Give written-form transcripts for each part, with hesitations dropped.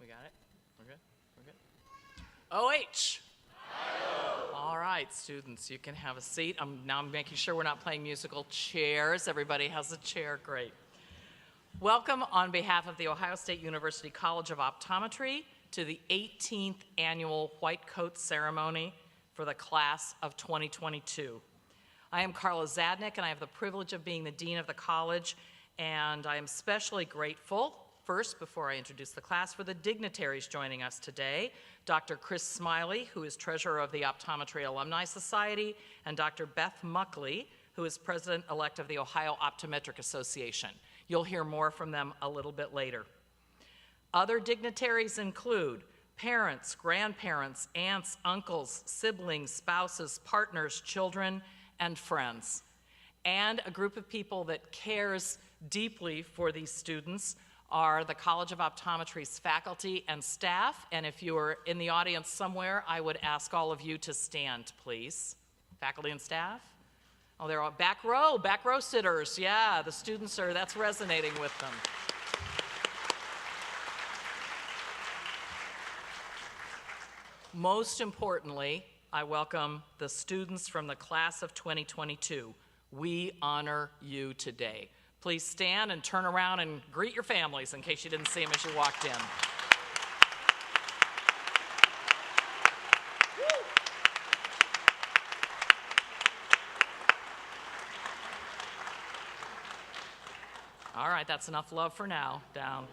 got it? We're good? We're good? OH! All right, students, you can have a seat. Now I'm making sure we're not playing musical chairs. Everybody has a chair, great. Welcome on behalf of the Ohio State University College of Optometry to the 18th annual White Coat Ceremony for the class of 2022. I am Carla Zadnick, and I have the privilege of being the Dean of the College, and I am especially grateful, first, before I introduce the class, for the dignitaries joining us today, Dr. Chris Smiley, who is Treasurer of the Optometry Alumni Society, and Dr. Beth Muckley, who is President-elect of the Ohio Optometric Association. You'll hear more from them a little bit later. Other dignitaries include parents, grandparents, aunts, uncles, siblings, spouses, partners, children, and friends. And a group of people that cares deeply for these students are the College of Optometry's faculty and staff. And if you are in the audience somewhere, I would ask all of you to stand, please. Faculty and staff? Oh, they're all back row sitters. Yeah, the students are, that's resonating with them. Most importantly, I welcome the students from the class of 2022. We honor you today. Please stand and turn around and greet your families in case you didn't see them as you walked in. All right, that's enough love for now. Down.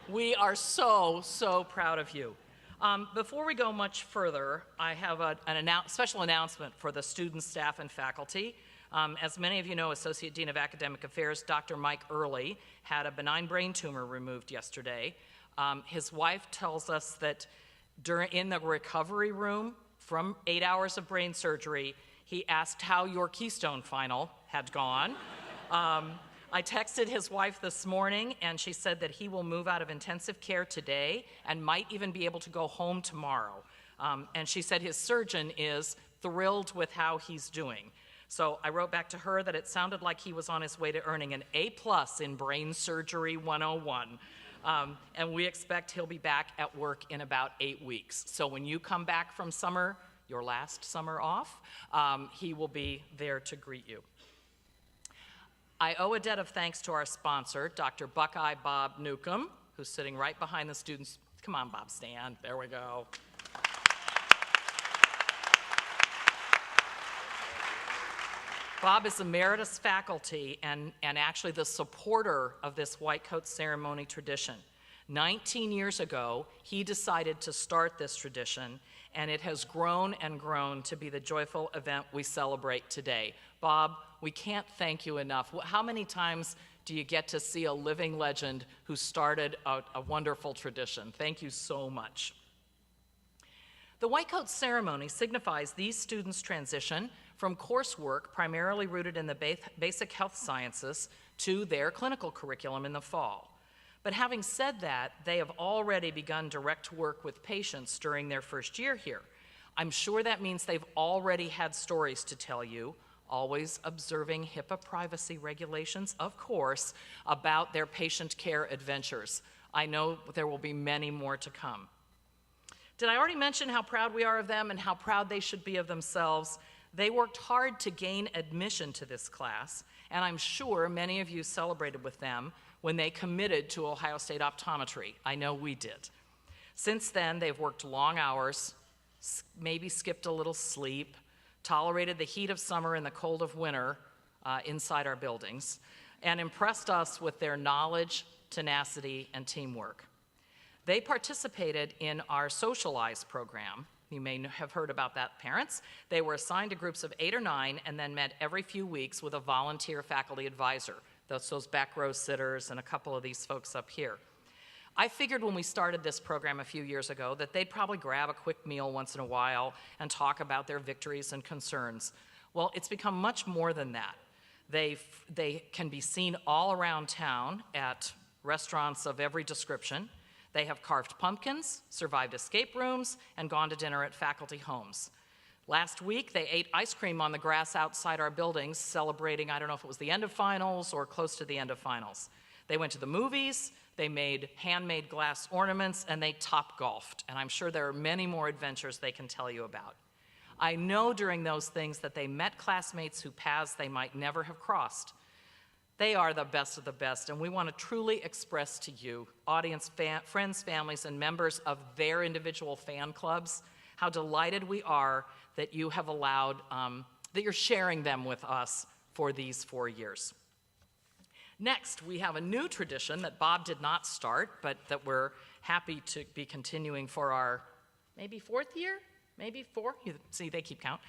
We are so proud of you. Before we go much further, I have a special announcement for the students, staff, and faculty. As many of you know, Associate Dean of Academic Affairs, Dr. Mike Early, had a benign brain tumor removed yesterday. His wife tells us that in the recovery room from 8 hours of brain surgery, he asked how your Keystone final had gone. I texted his wife this morning, and she said that he will move out of intensive care today and might even be able to go home tomorrow. And she said his surgeon is thrilled with how he's doing. So I wrote back to her that it sounded like he was on his way to earning an A+ in Brain Surgery 101. And we expect he'll be back at work in about 8 weeks. So when you come back from summer, your last summer off, he will be there to greet you. I owe a debt of thanks to our sponsor, Dr. Buckeye Bob Newcomb, who's sitting right behind the students. Come on, Bob, stand. There we go. Bob is emeritus faculty and actually the supporter of this White Coat Ceremony tradition. 19 years ago, he decided to start this tradition, and it has grown and grown to be the joyful event we celebrate today. Bob, we can't thank you enough. How many times do you get to see a living legend who started a wonderful tradition? Thank you so much. The White Coat Ceremony signifies these students' transition from coursework primarily rooted in the basic health sciences to their clinical curriculum in the fall. But having said that, they have already begun direct work with patients during their first year here. I'm sure that means they've already had stories to tell you, always observing HIPAA privacy regulations, of course, about their patient care adventures. I know there will be many more to come. Did I already mention how proud we are of them and how proud they should be of themselves? They worked hard to gain admission to this class, and I'm sure many of you celebrated with them when they committed to Ohio State Optometry. I know we did. Since then, they've worked long hours, maybe skipped a little sleep, tolerated the heat of summer and the cold of winter inside our buildings, and impressed us with their knowledge, tenacity, and teamwork. They participated in our Socialize program. You may have heard about that, parents. They were assigned to groups of 8 or 9 and then met every few weeks with a volunteer faculty advisor, those back row sitters and a couple of these folks up here. I figured when we started this program a few years ago that they'd probably grab a quick meal once in a while and talk about their victories and concerns. Well, it's become much more than that. They can be seen all around town at restaurants of every description. They have carved pumpkins, survived escape rooms, and gone to dinner at faculty homes. Last week, they ate ice cream on the grass outside our buildings, celebrating, I don't know if it was the end of finals or close to the end of finals. They went to the movies, They made handmade glass ornaments, and they top golfed. And I'm sure there are many more adventures they can tell you about. I know during those things that they met classmates whose paths they might never have crossed. They are the best of the best, and we want to truly express to you, audience, friends, families, and members of their individual fan clubs, how delighted we are that you have allowed, that you're sharing them with us for these 4 years. Next, we have a new tradition that Bob did not start, but that we're happy to be continuing for our maybe 4th year? Maybe 4? You see, they keep count.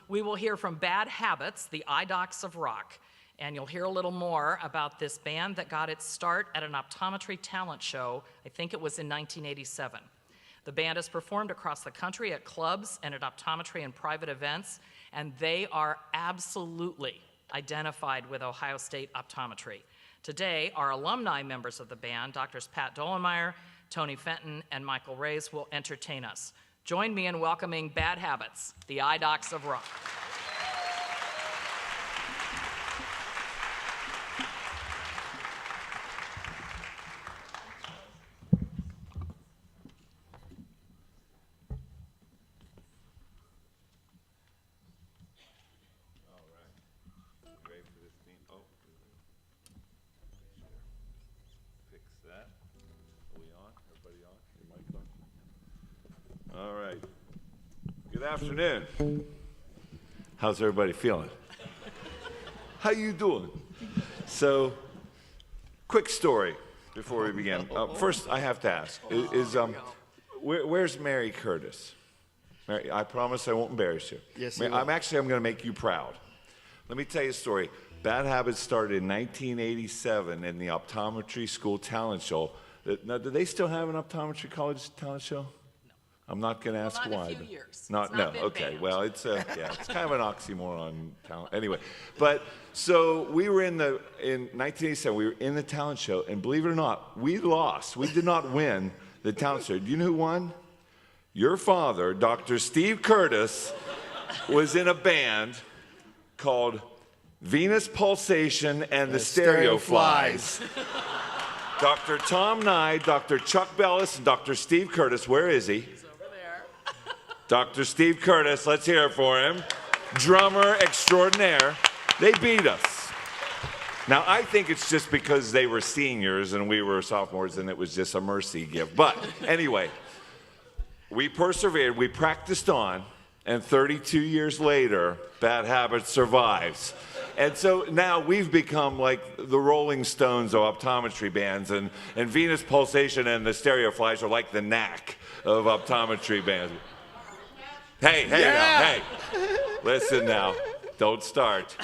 We will hear from Bad Habits, the Eye Docs of Rock. And you'll hear a little more about this band that got its start at an optometry talent show. I think it was in 1987. The band has performed across the country at clubs and at optometry and private events, and they are absolutely identified with Ohio State optometry. Today, our alumni members of the band, Drs. Pat Dollenmeyer, Tony Fenton, and Michael Reyes, will entertain us. Join me in welcoming Bad Habits, the Eye Docs of Rock. All right. Good afternoon. How's everybody feeling? How you doing? So, quick story before we begin. First, I have to ask: where's Mary Curtis? Mary, I promise I won't embarrass you. Yes, Mary, you will. I'm going to make you proud. Let me tell you a story. Bad Habits started in 1987 in the optometry school talent show. Now, do they still have an optometry college talent show? I'm not going to ask Well, not why. in a few years. Not, It's not no, been okay. banned. Well, it's it's kind of an oxymoron talent. Anyway, but so we were in 1987. We were in the talent show, and believe it or not, we lost. We did not win the talent show. Do you know who won? Your father, Dr. Steve Curtis, was in a band called Venus Pulsation and the Stereo Flies. Dr. Tom Nye, Dr. Chuck Bellis, and Dr. Steve Curtis. Where is he? Dr. Steve Curtis, let's hear it for him. Drummer extraordinaire. They beat us. Now, I think it's just because they were seniors and we were sophomores and it was just a mercy gift. But anyway, we persevered, we practiced on, and 32 years later, Bad Habits survives. And so now we've become like the Rolling Stones of optometry bands, and Venus Pulsation and the Stereo Flies are like the Knack of optometry bands. Hey, now, hey. Listen now, don't start.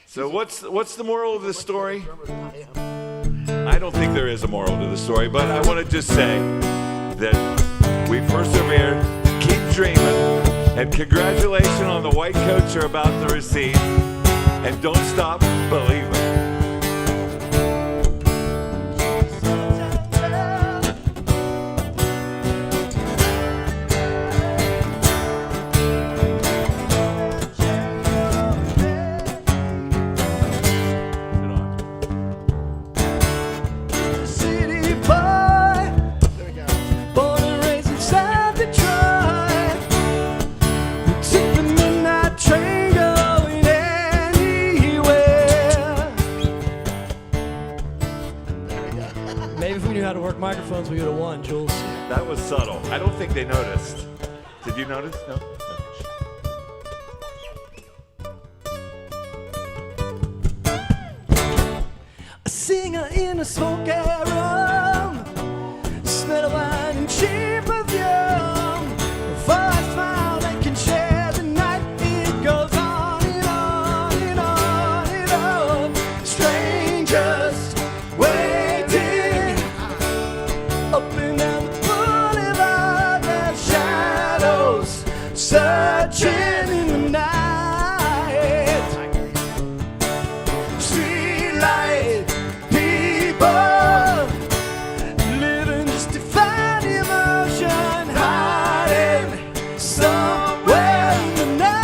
So what's the moral of the story? I don't think there is a moral to the story, but I want to just say that we persevered, keep dreaming, and congratulations on the white coats you're about to receive, and don't stop believing. Microphones, we would have won, Jules. That was subtle. I don't think they noticed. Did you notice? No? A singer in a smoky room, smell of wine and cheap perfume. For a smile that can share the night, it goes on and on and on and on. Strangers waiting up and down the boulevard, their shadows searching in the night. Streetlight people living just to find emotion, hiding somewhere in the night.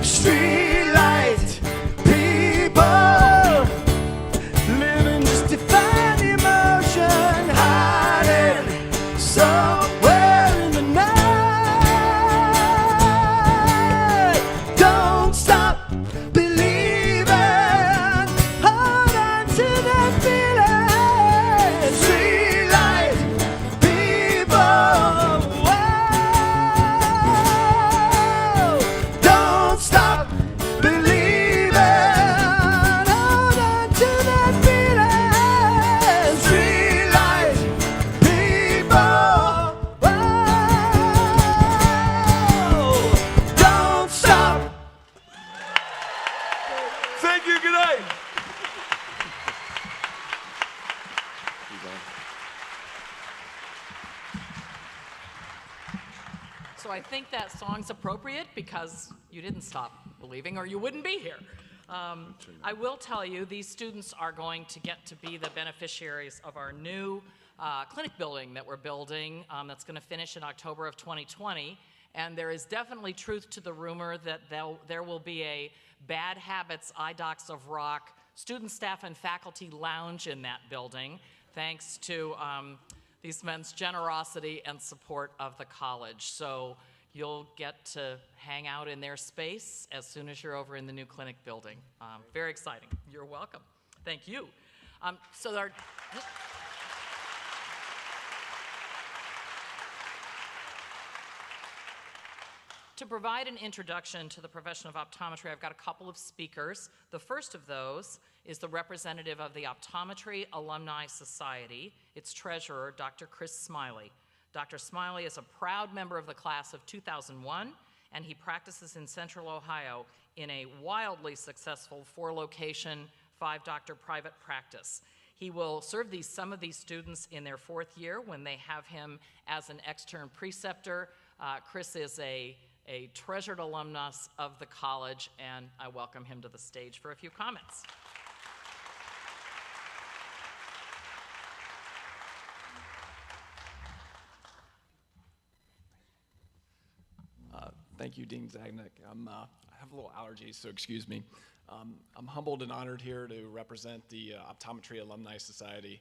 Streetlight people living just define emotion, hiding somewhere in the night. Don't stop believing, hold on to that feeling. Streetlight people, whoa. Don't stop believing, hold on to that feeling. Streetlight people, whoa. Don't stop. Thank you. Good night. So I think that song's appropriate because you didn't stop believing or you wouldn't be here. I will tell you, these students are going to get to be the beneficiaries of our new clinic building that we're building that's going to finish in October of 2020. And there is definitely truth to the rumor that there will be a Bad Habits Eye Docs of Rock student, staff, and faculty lounge in that building, thanks to these men's generosity and support of the college. So you'll get to hang out in their space as soon as you're over in the new clinic building. Very exciting. You're welcome. Thank you. To provide an introduction to the profession of optometry, I've got a couple of speakers. The first of those is the representative of the Optometry Alumni Society, its treasurer, Dr. Chris Smiley. Dr. Smiley is a proud member of the class of 2001, and he practices in Central Ohio in a wildly successful 4-location, 5-doctor private practice. He will serve some of these students in their 4th year when they have him as an extern preceptor. Chris is a treasured alumnus of the college, and I welcome him to the stage for a few comments. Thank you, Dean Zagnick. I have a little allergies, so excuse me. I'm humbled and honored here to represent the Optometry Alumni Society.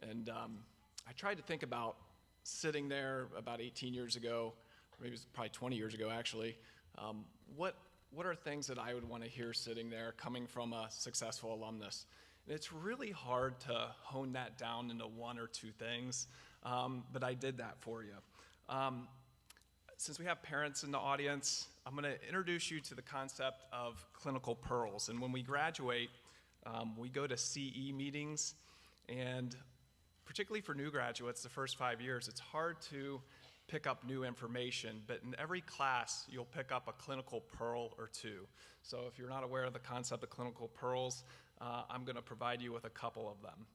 And I tried to think about sitting there about 18 years ago, maybe it was probably 20 years ago actually. What are things that I would want to hear sitting there coming from a successful alumnus? And it's really hard to hone that down into 1 or 2 things, but I did that for you. Since we have parents in the audience, I'm going to introduce you to the concept of clinical pearls. And when we graduate, we go to CE meetings, and particularly for new graduates, the first 5 years, it's hard to pick up new information, but in every class, you'll pick up a clinical pearl or 2. So if you're not aware of the concept of clinical pearls, I'm going to provide you with a couple of them.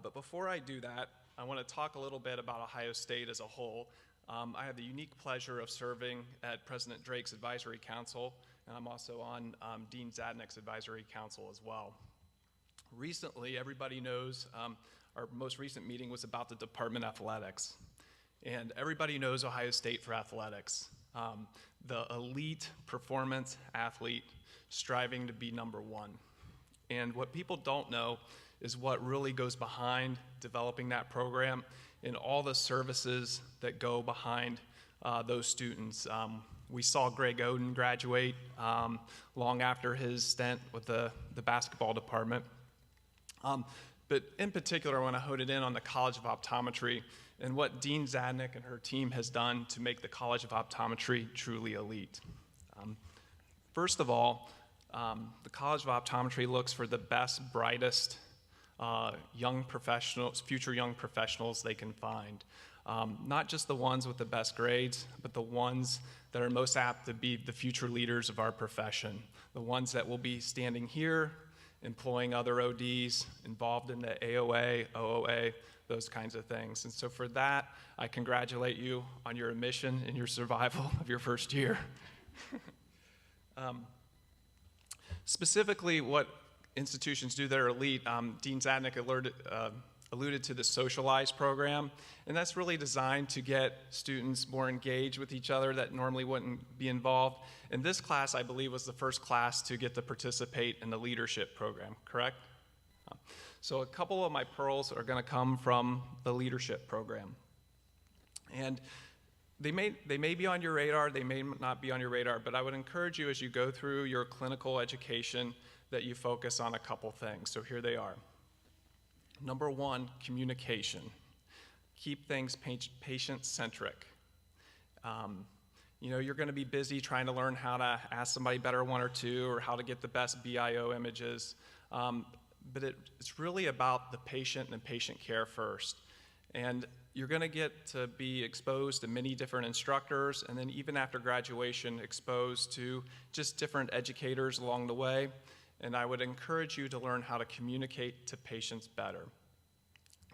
But before I do that, I want to talk a little bit about Ohio State as a whole. I have the unique pleasure of serving at President Drake's Advisory Council, and I'm also on Dean Zagnick's Advisory Council as well. Recently, everybody knows our most recent meeting was about the Department of Athletics. And everybody knows Ohio State for athletics. The elite performance athlete striving to be number 1. And what people don't know is what really goes behind developing that program and all the services that go behind those students. We saw Greg Oden graduate long after his stint with the basketball department. But in particular, I want to hone it in on the College of Optometry and what Dean Zagnick and her team has done to make the College of Optometry truly elite. First of all, the College of Optometry looks for the best, brightest young professionals, future young professionals they can find. Not just the ones with the best grades, but the ones that are most apt to be the future leaders of our profession. The ones that will be standing here, employing other ODs, involved in the AOA, OOA, those kinds of things. And so for that, I congratulate you on your admission and your survival of your first year. Specifically, what institutions do that are elite, Dean Zagnick alluded to the Socialize program, and that's really designed to get students more engaged with each other that normally wouldn't be involved. And this class, I believe, was the first class to get to participate in the leadership program, correct? So a couple of my pearls are going to come from the leadership program. And they may be on your radar, they may not be on your radar, but I would encourage you as you go through your clinical education that you focus on a couple things. So here they are. Number one, communication. Keep things patient-centric. You know, you're going to be busy trying to learn how to ask somebody better one or two or how to get the best BIO images, but it's really about the patient and patient care first. And you're going to get to be exposed to many different instructors, and then even after graduation, exposed to just different educators along the way. And I would encourage you to learn how to communicate to patients better.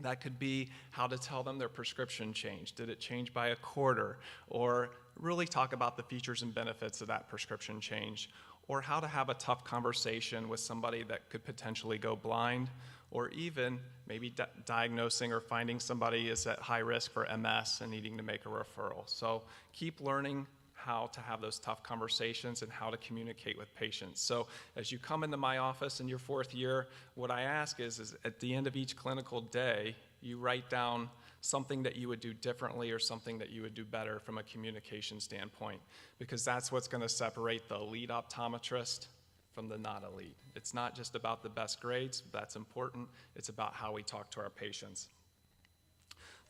That could be how to tell them their prescription changed. Did it change by a quarter? Or really talk about the features and benefits of that prescription change. Or how to have a tough conversation with somebody that could potentially go blind, or even maybe diagnosing or finding somebody is at high risk for MS and needing to make a referral. So keep learning how to have those tough conversations and how to communicate with patients. So as you come into my office in your 4th year, what I ask is at the end of each clinical day, you write down something that you would do differently or something that you would do better from a communication standpoint, because that's what's going to separate the elite optometrist from the not elite. It's not just about the best grades, that's important, it's about how we talk to our patients.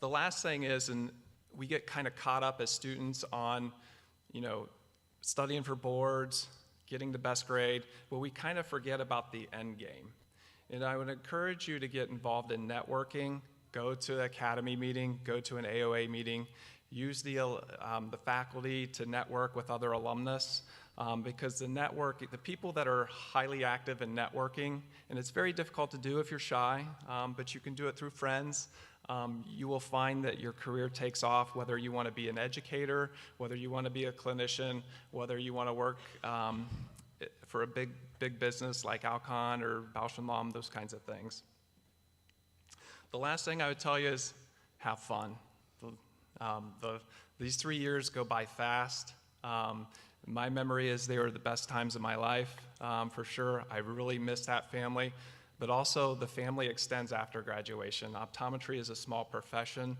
The last thing is, and we get kind of caught up as students on, you know, studying for boards, getting the best grade, but we kind of forget about the end game. And I would encourage you to get involved in networking, go to an academy meeting, go to an AOA meeting, use the faculty to network with other alumnus, because the people that are highly active in networking, and it's very difficult to do if you're shy, but you can do it through friends. You will find that your career takes off, whether you want to be an educator, whether you want to be a clinician, whether you want to work for a big business like Alcon or Bausch & Lomb, those kinds of things. The last thing I would tell you is have fun. These 3 years go by fast. My memory is they were the best times of my life, for sure. I really miss that family. But also the family extends after graduation. Optometry is a small profession.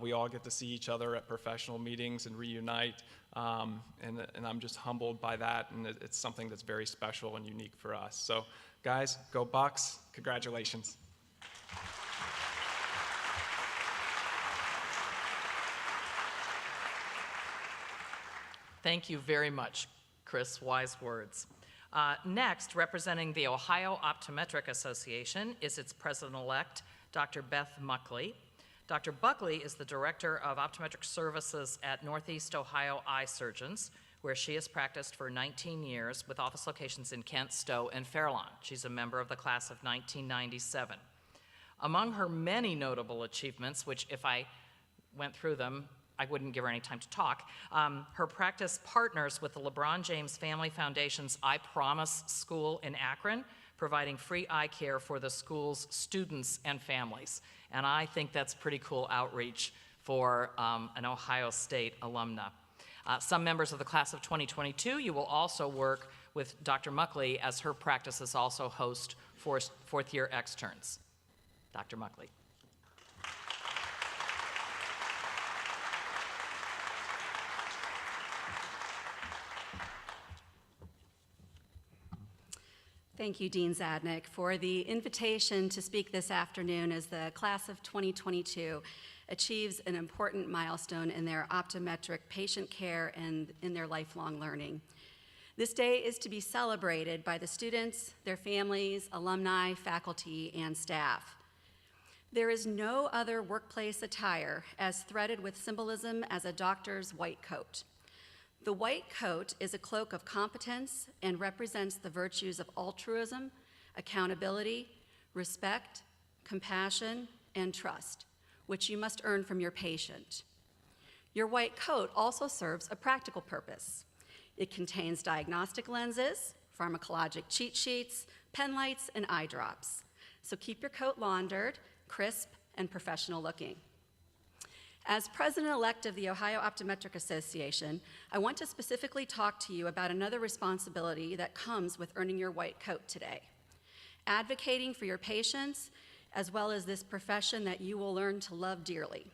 We all get to see each other at professional meetings and reunite, and I'm just humbled by that, and it's something that's very special and unique for us. So guys, go Bucks, congratulations. Thank you very much, Chris. Wise words. Next, representing the Ohio Optometric Association is its president-elect, Dr. Beth Muckley. Dr. Buckley is the Director of Optometric Services at Northeast Ohio Eye Surgeons, where she has practiced for 19 years with office locations in Kent, Stowe, and Fairlawn. She's a member of the class of 1997. Among her many notable achievements, which if I went through them, I wouldn't give her any time to talk. Her practice partners with the LeBron James Family Foundation's I Promise School in Akron, providing free eye care for the school's students and families. And I think that's pretty cool outreach for an Ohio State alumna. Some members of the class of 2022, you will also work with Dr. Muckley as her practices also host fourth-year externs. Dr. Muckley. Thank you, Dean Zadnik, for the invitation to speak this afternoon as the class of 2022 achieves an important milestone in their optometric patient care and in their lifelong learning. This day is to be celebrated by the students, their families, alumni, faculty, and staff. There is no other workplace attire as threaded with symbolism as a doctor's white coat. The white coat is a cloak of competence and represents the virtues of altruism, accountability, respect, compassion, and trust, which you must earn from your patient. Your white coat also serves a practical purpose. It contains diagnostic lenses, pharmacologic cheat sheets, pen lights, and eye drops. So keep your coat laundered, crisp, and professional looking. As president-elect of the Ohio Optometric Association, I want to specifically talk to you about another responsibility that comes with earning your white coat today: advocating for your patients, as well as this profession that you will learn to love dearly.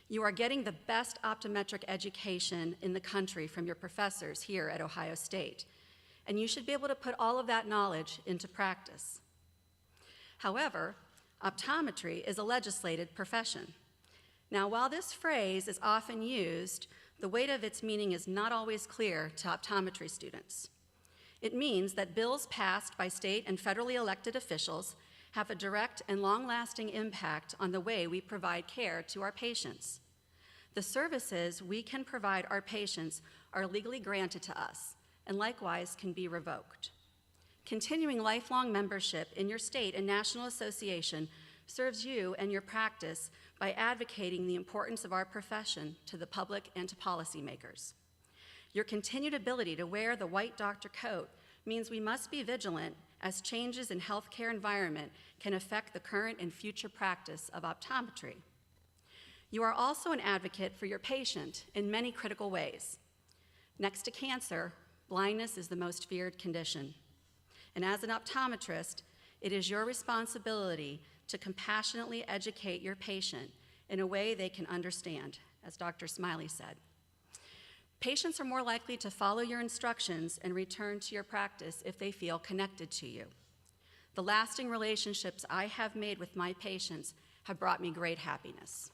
You are getting the best optometric education in the country from your professors here at Ohio State, and you should be able to put all of that knowledge into practice. However, optometry is a legislated profession. Now, while this phrase is often used, the weight of its meaning is not always clear to optometry students. It means that bills passed by state and federally elected officials have a direct and long-lasting impact on the way we provide care to our patients. The services we can provide our patients are legally granted to us, and likewise can be revoked. Continuing lifelong membership in your state and national association serves you and your practice by advocating the importance of our profession to the public and to policymakers. Your continued ability to wear the white doctor coat means we must be vigilant as changes in healthcare environment can affect the current and future practice of optometry. You are also an advocate for your patient in many critical ways. Next to cancer, blindness is the most feared condition. And as an optometrist, it is your responsibility to compassionately educate your patient in a way they can understand, as Dr. Smiley said. Patients are more likely to follow your instructions and return to your practice if they feel connected to you. The lasting relationships I have made with my patients have brought me great happiness.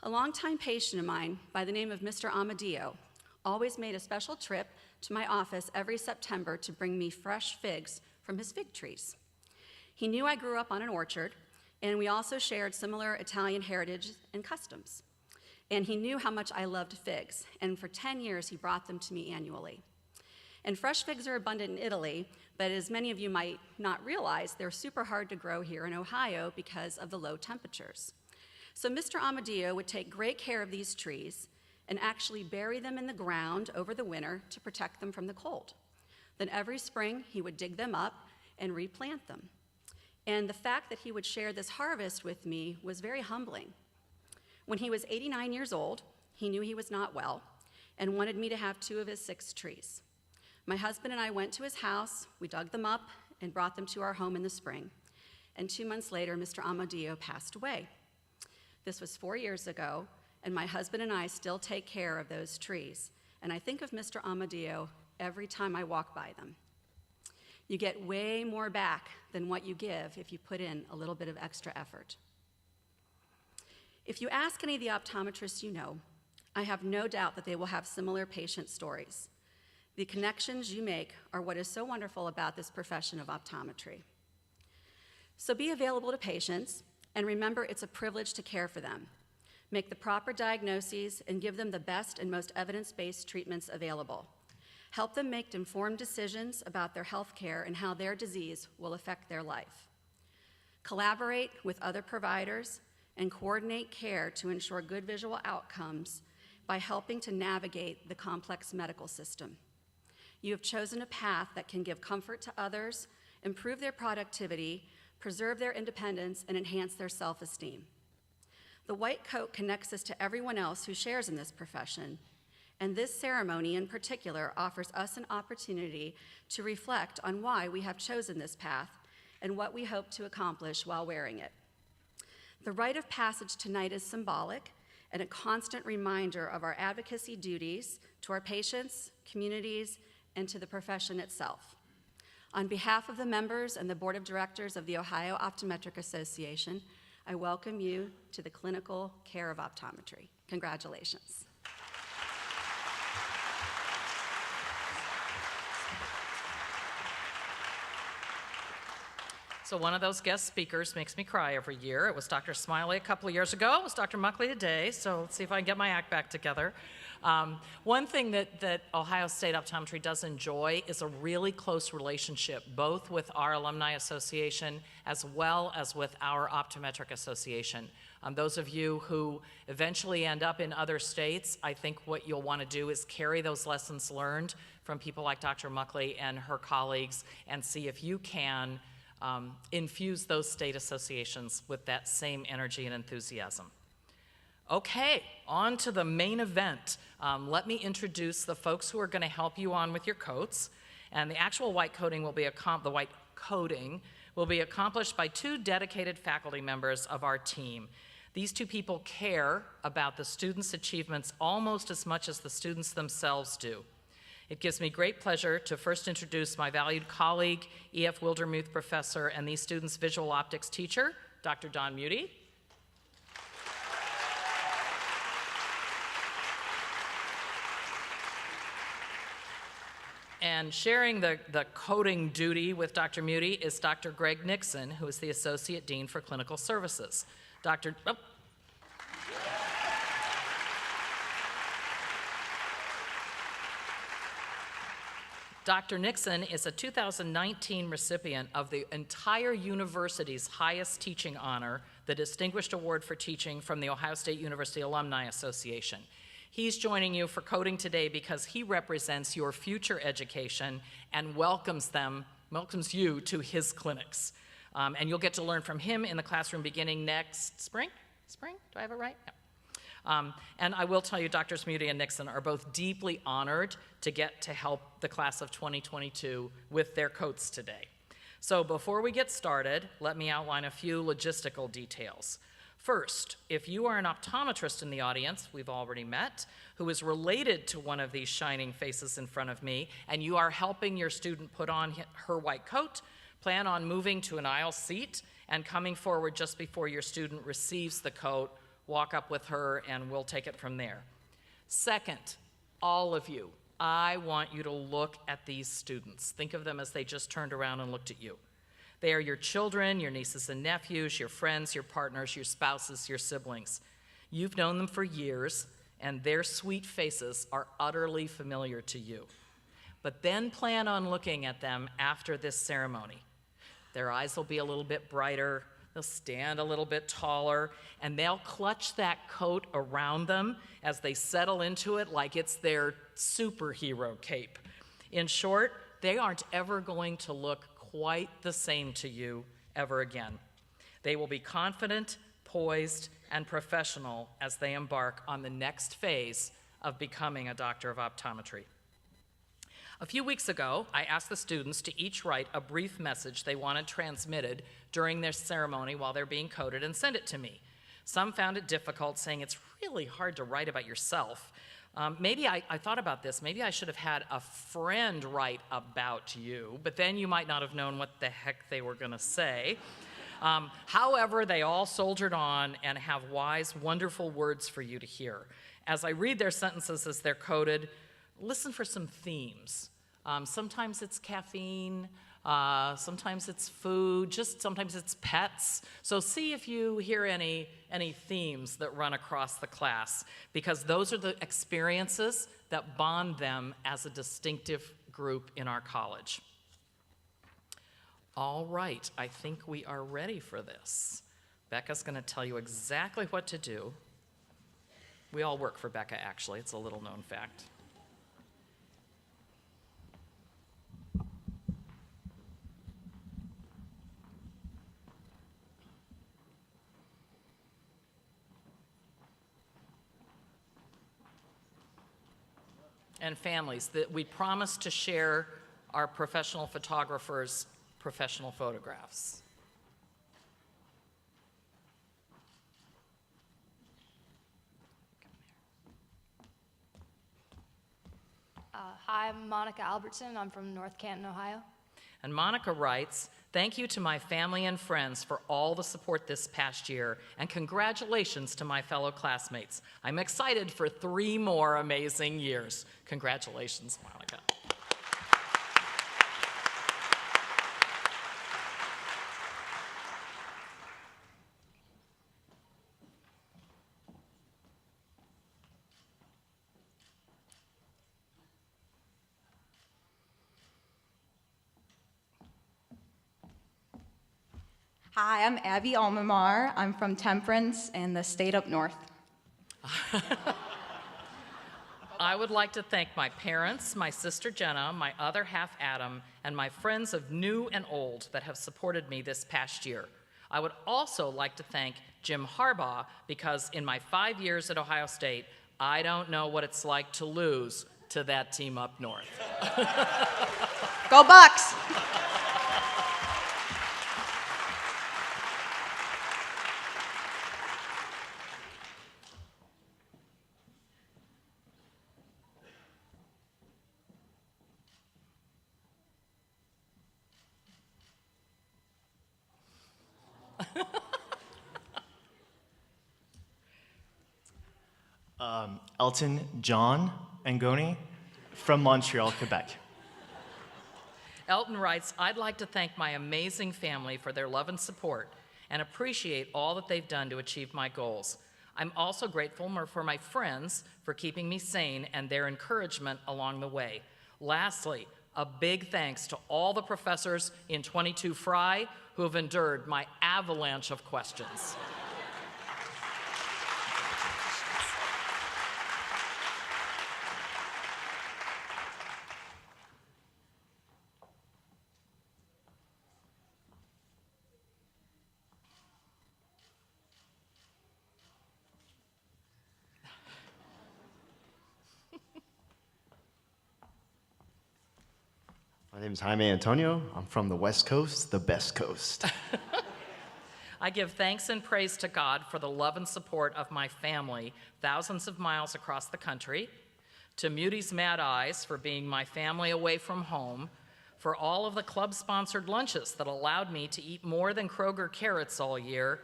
A longtime patient of mine by the name of Mr. Amadio always made a special trip to my office every September to bring me fresh figs from his fig trees. He knew I grew up on an orchard, and we also shared similar Italian heritage and customs. And he knew how much I loved figs, and for 10 years he brought them to me annually. And fresh figs are abundant in Italy, but as many of you might not realize, they're super hard to grow here in Ohio because of the low temperatures. So Mr. Amadio would take great care of these trees and actually bury them in the ground over the winter to protect them from the cold. Then every spring he would dig them up and replant them. And the fact that he would share this harvest with me was very humbling. When he was 89 years old, he knew he was not well and wanted me to have 2 of his 6 trees. My husband and I went to his house, we dug them up and brought them to our home in the spring. And 2 months later, Mr. Amadio passed away. This was 4 years ago, and my husband and I still take care of those trees. And I think of Mr. Amadio every time I walk by them. You get way more back than what you give if you put in a little bit of extra effort. If you ask any of the optometrists you know, I have no doubt that they will have similar patient stories. The connections you make are what is so wonderful about this profession of optometry. So be available to patients, and remember it's a privilege to care for them. Make the proper diagnoses and give them the best and most evidence-based treatments available. Help them make informed decisions about their health care and how their disease will affect their life. Collaborate with other providers and coordinate care to ensure good visual outcomes by helping to navigate the complex medical system. You have chosen a path that can give comfort to others, improve their productivity, preserve their independence, and enhance their self-esteem. The white coat connects us to everyone else who shares in this profession, and this ceremony in particular offers us an opportunity to reflect on why we have chosen this path and what we hope to accomplish while wearing it. The rite of passage tonight is symbolic and a constant reminder of our advocacy duties to our patients, communities, and to the profession itself. On behalf of the members and the Board of Directors of the Ohio Optometric Association, I welcome you to the clinical care of optometry. Congratulations. So one of those guest speakers makes me cry every year. It was Dr. Smiley a couple of years ago. It was Dr. Muckley today, so let's see if I can get my act back together. One thing that Ohio State Optometry does enjoy is a really close relationship, both with our Alumni Association as well as with our Optometric Association. Those of you who eventually end up in other states, I think what you'll want to do is carry those lessons learned from people like Dr. Muckley and her colleagues and see if you can infuse those state associations with that same energy and enthusiasm. Okay, on to the main event. Let me introduce the folks who are going to help you on with your coats. And the actual white coating will be accomplished by 2 dedicated faculty members of our team. These 2 people care about the students' achievements almost as much as the students themselves do. It gives me great pleasure to first introduce my valued colleague, E.F. Wildermuth professor, and these students' visual optics teacher, Dr. Don Muti. And sharing the coding duty with Dr. Muti is Dr. Greg Nixon, who is the Associate Dean for Clinical Services. Dr. Nixon is a 2019 recipient of the entire university's highest teaching honor, the Distinguished Award for Teaching from the Ohio State University Alumni Association. He's joining you for coding today because he represents your future education and welcomes you to his clinics. And you'll get to learn from him in the classroom beginning next spring? Spring? Do I have it right? Yeah. And I will tell you, Drs. Muti and Nixon are both deeply honored to get to help the class of 2022 with their coats today. So before we get started, let me outline a few logistical details. First, if you are an optometrist in the audience, we've already met, who is related to one of these shining faces in front of me, and you are helping your student put on her white coat, plan on moving to an aisle seat and coming forward just before your student receives the coat, walk up with her, and we'll take it from there. Second, all of you, I want you to look at these students. Think of them as they just turned around and looked at you. They are your children, your nieces and nephews, your friends, your partners, your spouses, your siblings. You've known them for years, and their sweet faces are utterly familiar to you. But then plan on looking at them after this ceremony. Their eyes will be a little bit brighter, they'll stand a little bit taller, and they'll clutch that coat around them as they settle into it like it's their superhero cape. In short, they aren't ever going to look quite the same to you ever again. They will be confident, poised, and professional as they embark on the next phase of becoming a doctor of optometry. A few weeks ago, I asked the students to each write a brief message they wanted transmitted during their ceremony while they're being coded and send it to me. Some found it difficult, saying it's really hard to write about yourself. Maybe I thought about this. Maybe I should have had a friend write about you, but then you might not have known what the heck they were going to say. However, they all soldiered on and have wise, wonderful words for you to hear. As I read their sentences as they're coded, listen for some themes. Sometimes it's caffeine, sometimes it's food, sometimes it's pets. So see if you hear any themes that run across the class, because those are the experiences that bond them as a distinctive group in our college. All right, I think we are ready for this. Becca's going to tell you exactly what to do. We all work for Becca, actually. It's a little known fact. And families, that we promise to share our professional photographers' professional photographs. Hi, I'm Monica Albertson. I'm from North Canton, Ohio. And Monica writes, "Thank you to my family and friends for all the support this past year, and congratulations to my fellow classmates. I'm excited for 3 more amazing years." Congratulations, Monica. Hi, I'm Abby Almamar. I'm from Temperance in the state up north. I would like to thank my parents, my sister Jenna, my other half Adam, and my friends of new and old that have supported me this past year. I would also like to thank Jim Harbaugh because in my 5 years at Ohio State, I don't know what it's like to lose to that team up north. Go Bucks! Elton John Angoni from Montreal, Quebec. Elton writes, I'd like to thank my amazing family for their love and support and appreciate all that they've done to achieve my goals. I'm also grateful for my friends for keeping me sane and their encouragement along the way. Lastly, a big thanks to all the professors in 22 Fry who have endured my avalanche of questions. My name is Jaime Antonio. I'm from the West Coast, the best coast. I give thanks and praise to God for the love and support of my family thousands of miles across the country, to Moody's Mad Eyes for being my family away from home, for all of the club-sponsored lunches that allowed me to eat more than Kroger carrots all year,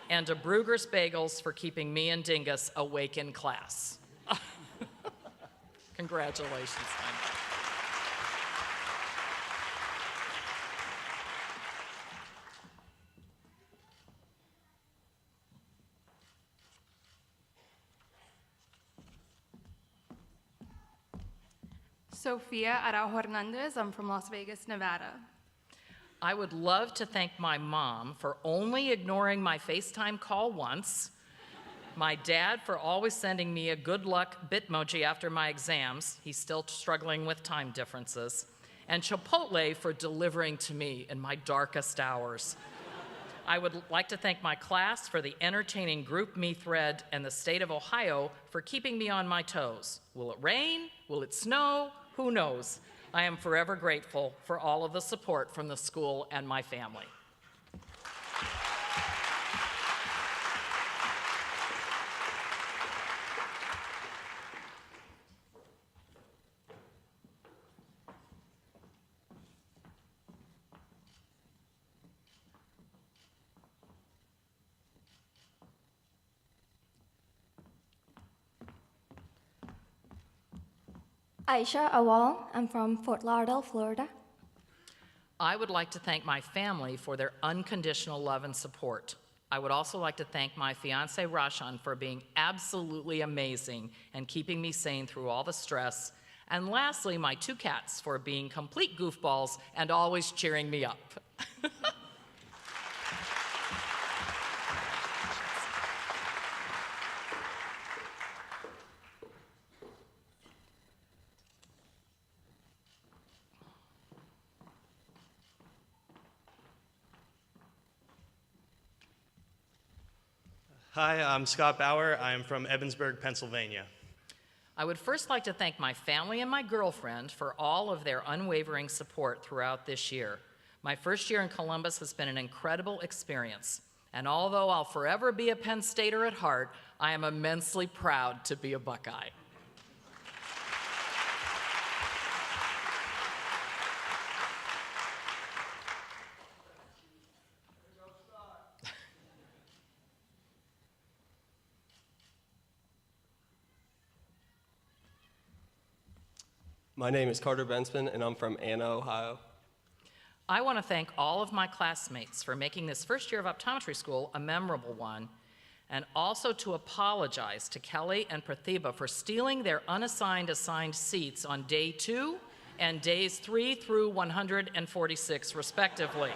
and to Bruegger's Bagels for keeping me and Dingus awake in class. Congratulations, Jaime. Sofia Araujo Hernandez. I'm from Las Vegas, Nevada. I would love to thank my mom for only ignoring my FaceTime call once, my dad for always sending me a good luck Bitmoji after my exams, he's still struggling with time differences, and Chipotle for delivering to me in my darkest hours. I would like to thank my class for the entertaining GroupMe thread and the state of Ohio for keeping me on my toes. Will it rain? Will it snow? Who knows? I am forever grateful for all of the support from the school and my family. Aisha Awal. I'm from Fort Lauderdale, Florida. I would like to thank my family for their unconditional love and support. I would also like to thank my fiance Rashan for being absolutely amazing and keeping me sane through all the stress. And lastly, my two cats for being complete goofballs and always cheering me up. Hi, I'm Scott Bauer. I'm from Evansburg, Pennsylvania. I would first like to thank my family and my girlfriend for all of their unwavering support throughout this year. My first year in Columbus has been an incredible experience. And although I'll forever be a Penn Stater at heart, I am immensely proud to be a Buckeye. My name is Carter Bensman, and I'm from Anna, Ohio. I want to thank all of my classmates for making this first year of optometry school a memorable one, and also to apologize to Kelly and Pratibha for stealing their assigned seats on day 2 and days 3 through 146, respectively.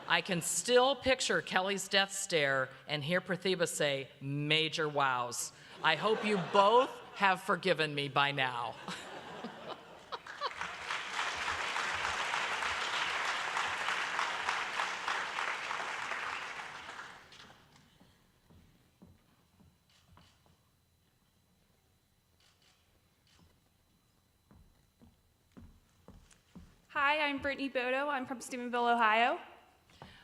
I can still picture Kelly's death stare and hear Pratibha say, "Major wows." I hope you both have forgiven me by now. Hi, I'm Brittany Bodo. I'm from Steubenville, Ohio.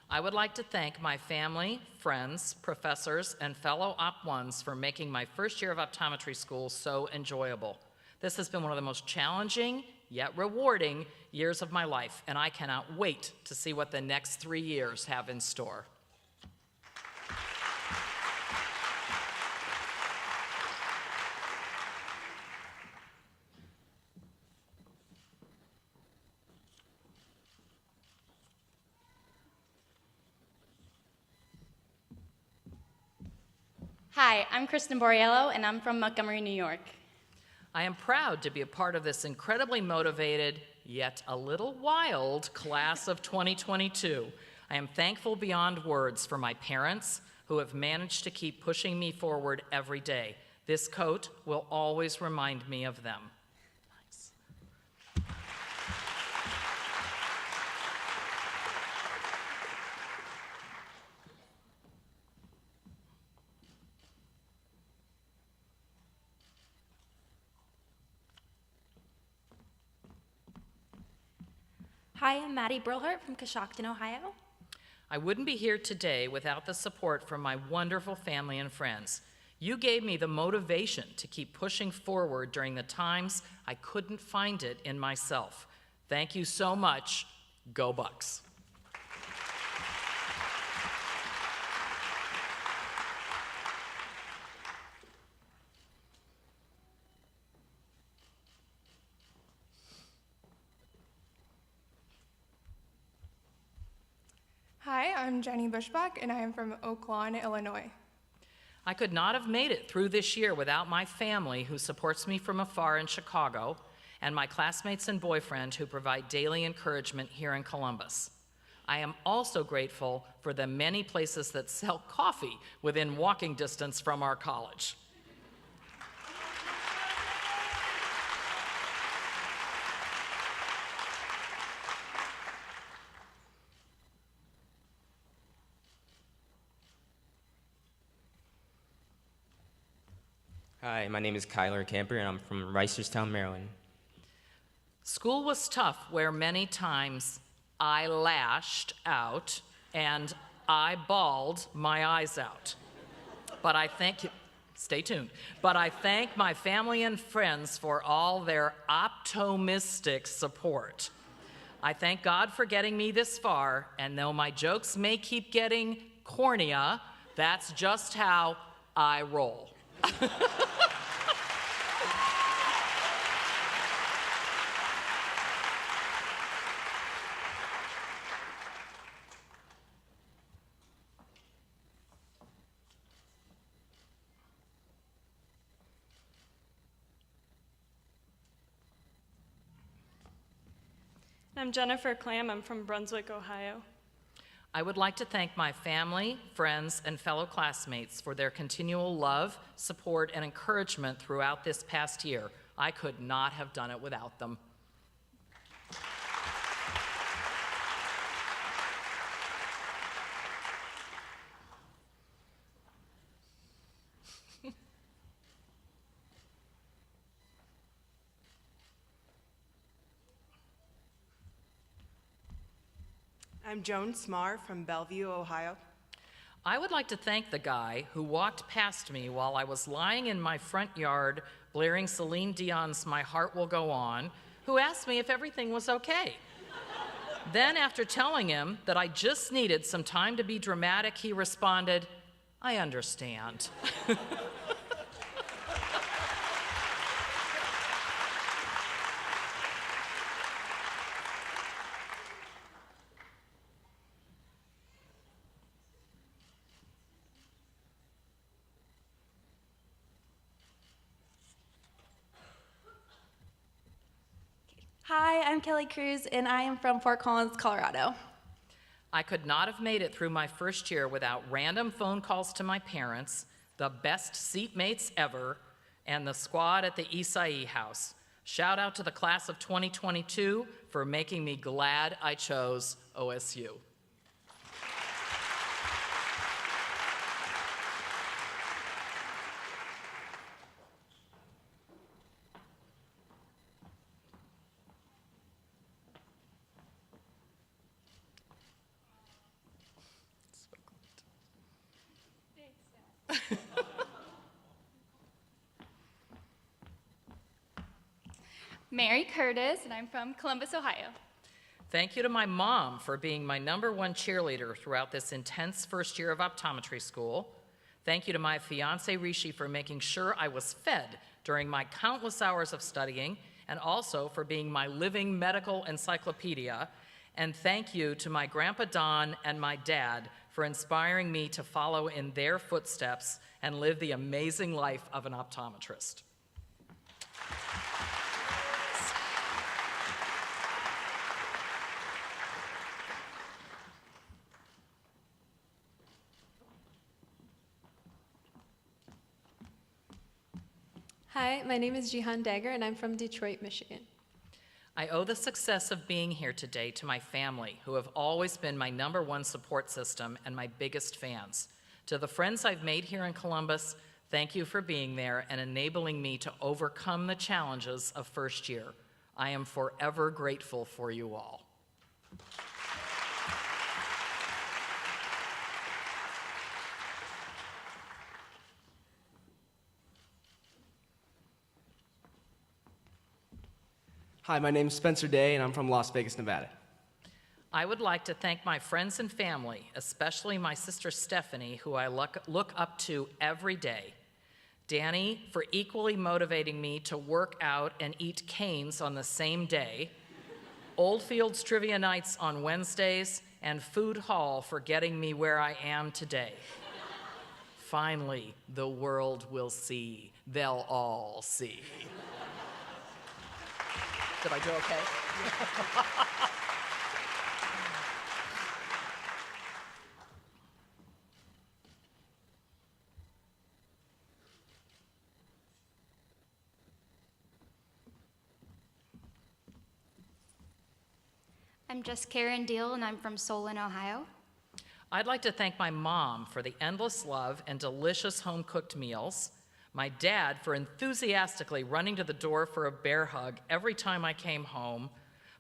I would like to thank my family, friends, professors, and fellow Op1s for making my first year of optometry school so enjoyable. This has been one of the most challenging, yet rewarding, years of my life, and I cannot wait to see what the next 3 years have in store. Hi, I'm Kristen Borriello, and I'm from Montgomery, New York. I am proud to be a part of this incredibly motivated, yet a little wild class of 2022. I am thankful beyond words for my parents who have managed to keep pushing me forward every day. This coat will always remind me of them. Thanks. Hi, I'm Maddie Brillhart from Coshocton, Ohio. I wouldn't be here today without the support from my wonderful family and friends. You gave me the motivation to keep pushing forward during the times I couldn't find it in myself. Thank you so much. Go Bucks. Hi, I'm Jenny Bushbach, and I am from Oak Lawn, Illinois. I could not have made it through this year without my family who supports me from afar in Chicago, and my classmates and boyfriend who provide daily encouragement here in Columbus. I am also grateful for the many places that sell coffee within walking distance from our college. Hi, my name is Kyler Camper, and I'm from Reisterstown, Maryland. School was tough, where many times I lashed out and I bawled my eyes out. But I thank you, stay tuned, but I thank my family and friends for all their optimistic support. I thank God for getting me this far, and though my jokes may keep getting cornea, that's just how I roll. I'm Jennifer Clam. I'm from Brunswick, Ohio. I would like to thank my family, friends, and fellow classmates for their continual love, support, and encouragement throughout this past year. I could not have done it without them. I'm Joan Smar from Bellevue, Ohio. I would like to thank the guy who walked past me while I was lying in my front yard blaring Celine Dion's My Heart Will Go On, who asked me if everything was okay. Then, after telling him that I just needed some time to be dramatic, he responded, "I understand." Hi, I'm Kelly Cruz, and I am from Fort Collins, Colorado. I could not have made it through my first year without random phone calls to my parents, the best seatmates ever, and the squad at the Isai House. Shout out to the class of 2022 for making me glad I chose OSU. Mary Curtis, and I'm from Columbus, Ohio. Thank you to my mom for being my #1 cheerleader throughout this intense first year of optometry school. Thank you to my fiance Rishi for making sure I was fed during my countless hours of studying, and also for being my living medical encyclopedia. And thank you to my grandpa Don and my dad for inspiring me to follow in their footsteps and live the amazing life of an optometrist. Hi, my name is Jihan Dagger, and I'm from Detroit, Michigan. I owe the success of being here today to my family, who have always been my #1 support system and my biggest fans. To the friends I've made here in Columbus, thank you for being there and enabling me to overcome the challenges of first year. I am forever grateful for you all. Hi, my name is Spencer Day, and I'm from Las Vegas, Nevada. I would like to thank my friends and family, especially my sister Stephanie, who I look up to every day. Danny for equally motivating me to work out and eat canes on the same day. Oldfields Trivia Nights on Wednesdays, and Food Hall for getting me where I am today. Finally, the world will see. They'll all see. Did I do okay? I'm just Karen Deal, and I'm from Solon, Ohio. I'd like to thank my mom for the endless love and delicious home-cooked meals, my dad for enthusiastically running to the door for a bear hug every time I came home,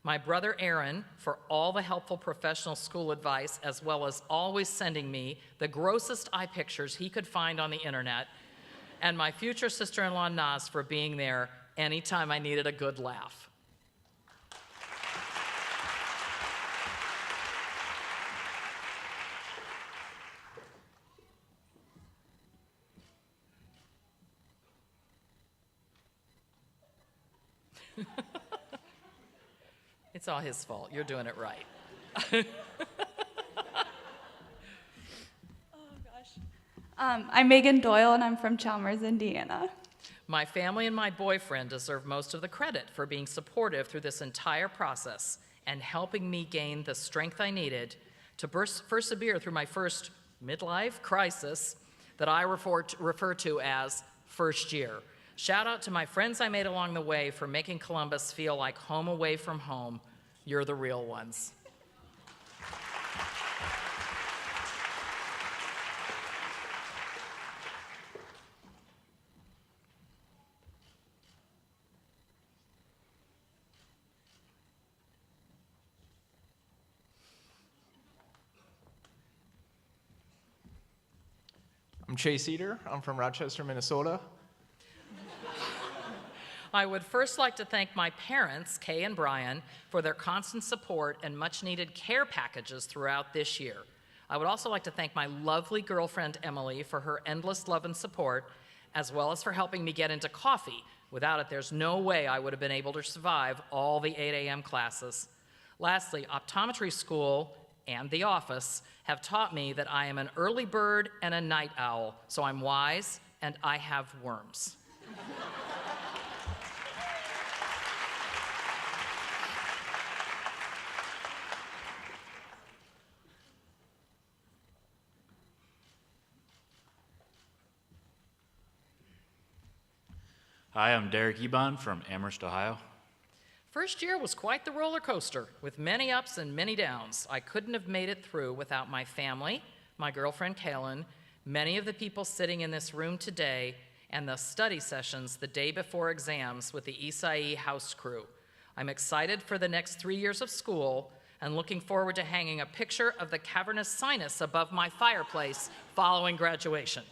my brother Aaron for all the helpful professional school advice, as well as always sending me the grossest eye pictures he could find on the internet, and my future sister-in-law Naz for being there anytime I needed a good laugh. It's all his fault. You're doing it right. I'm Megan Doyle, and I'm from Chalmers, Indiana. My family and my boyfriend deserve most of the credit for being supportive through this entire process and helping me gain the strength I needed to persevere through my first midlife crisis that I refer to as first year. Shout out to my friends I made along the way for making Columbus feel like home away from home. You're the real ones. I'm Chase Eater. I'm from Rochester, Minnesota. I would first like to thank my parents, Kay and Brian, for their constant support and much-needed care packages throughout this year. I would also like to thank my lovely girlfriend, Emily, for her endless love and support, as well as for helping me get into coffee. Without it, there's no way I would have been able to survive all the 8 a.m. classes. Lastly, optometry school and the office have taught me that I am an early bird and a night owl, so I'm wise and I have worms. Hi, I'm Derek Ebon from Amherst, Ohio. First year was quite the roller coaster, with many ups and many downs. I couldn't have made it through without my family, my girlfriend Kaylin, many of the people sitting in this room today, and the study sessions the day before exams with the Isai house crew. I'm excited for the next 3 years of school and looking forward to hanging a picture of the cavernous sinus above my fireplace following graduation.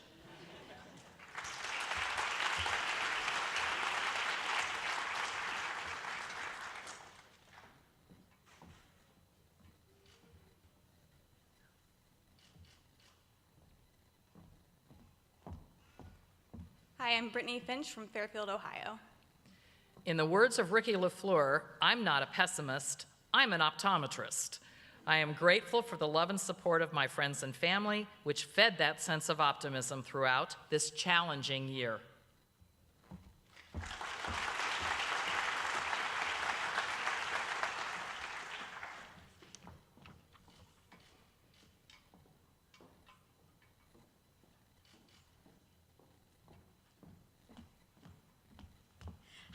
Hi, I'm Brittany Finch from Fairfield, Ohio. In the words of Ricky LaFleur, I'm not a pessimist, I'm an optometrist. I am grateful for the love and support of my friends and family, which fed that sense of optimism throughout this challenging year.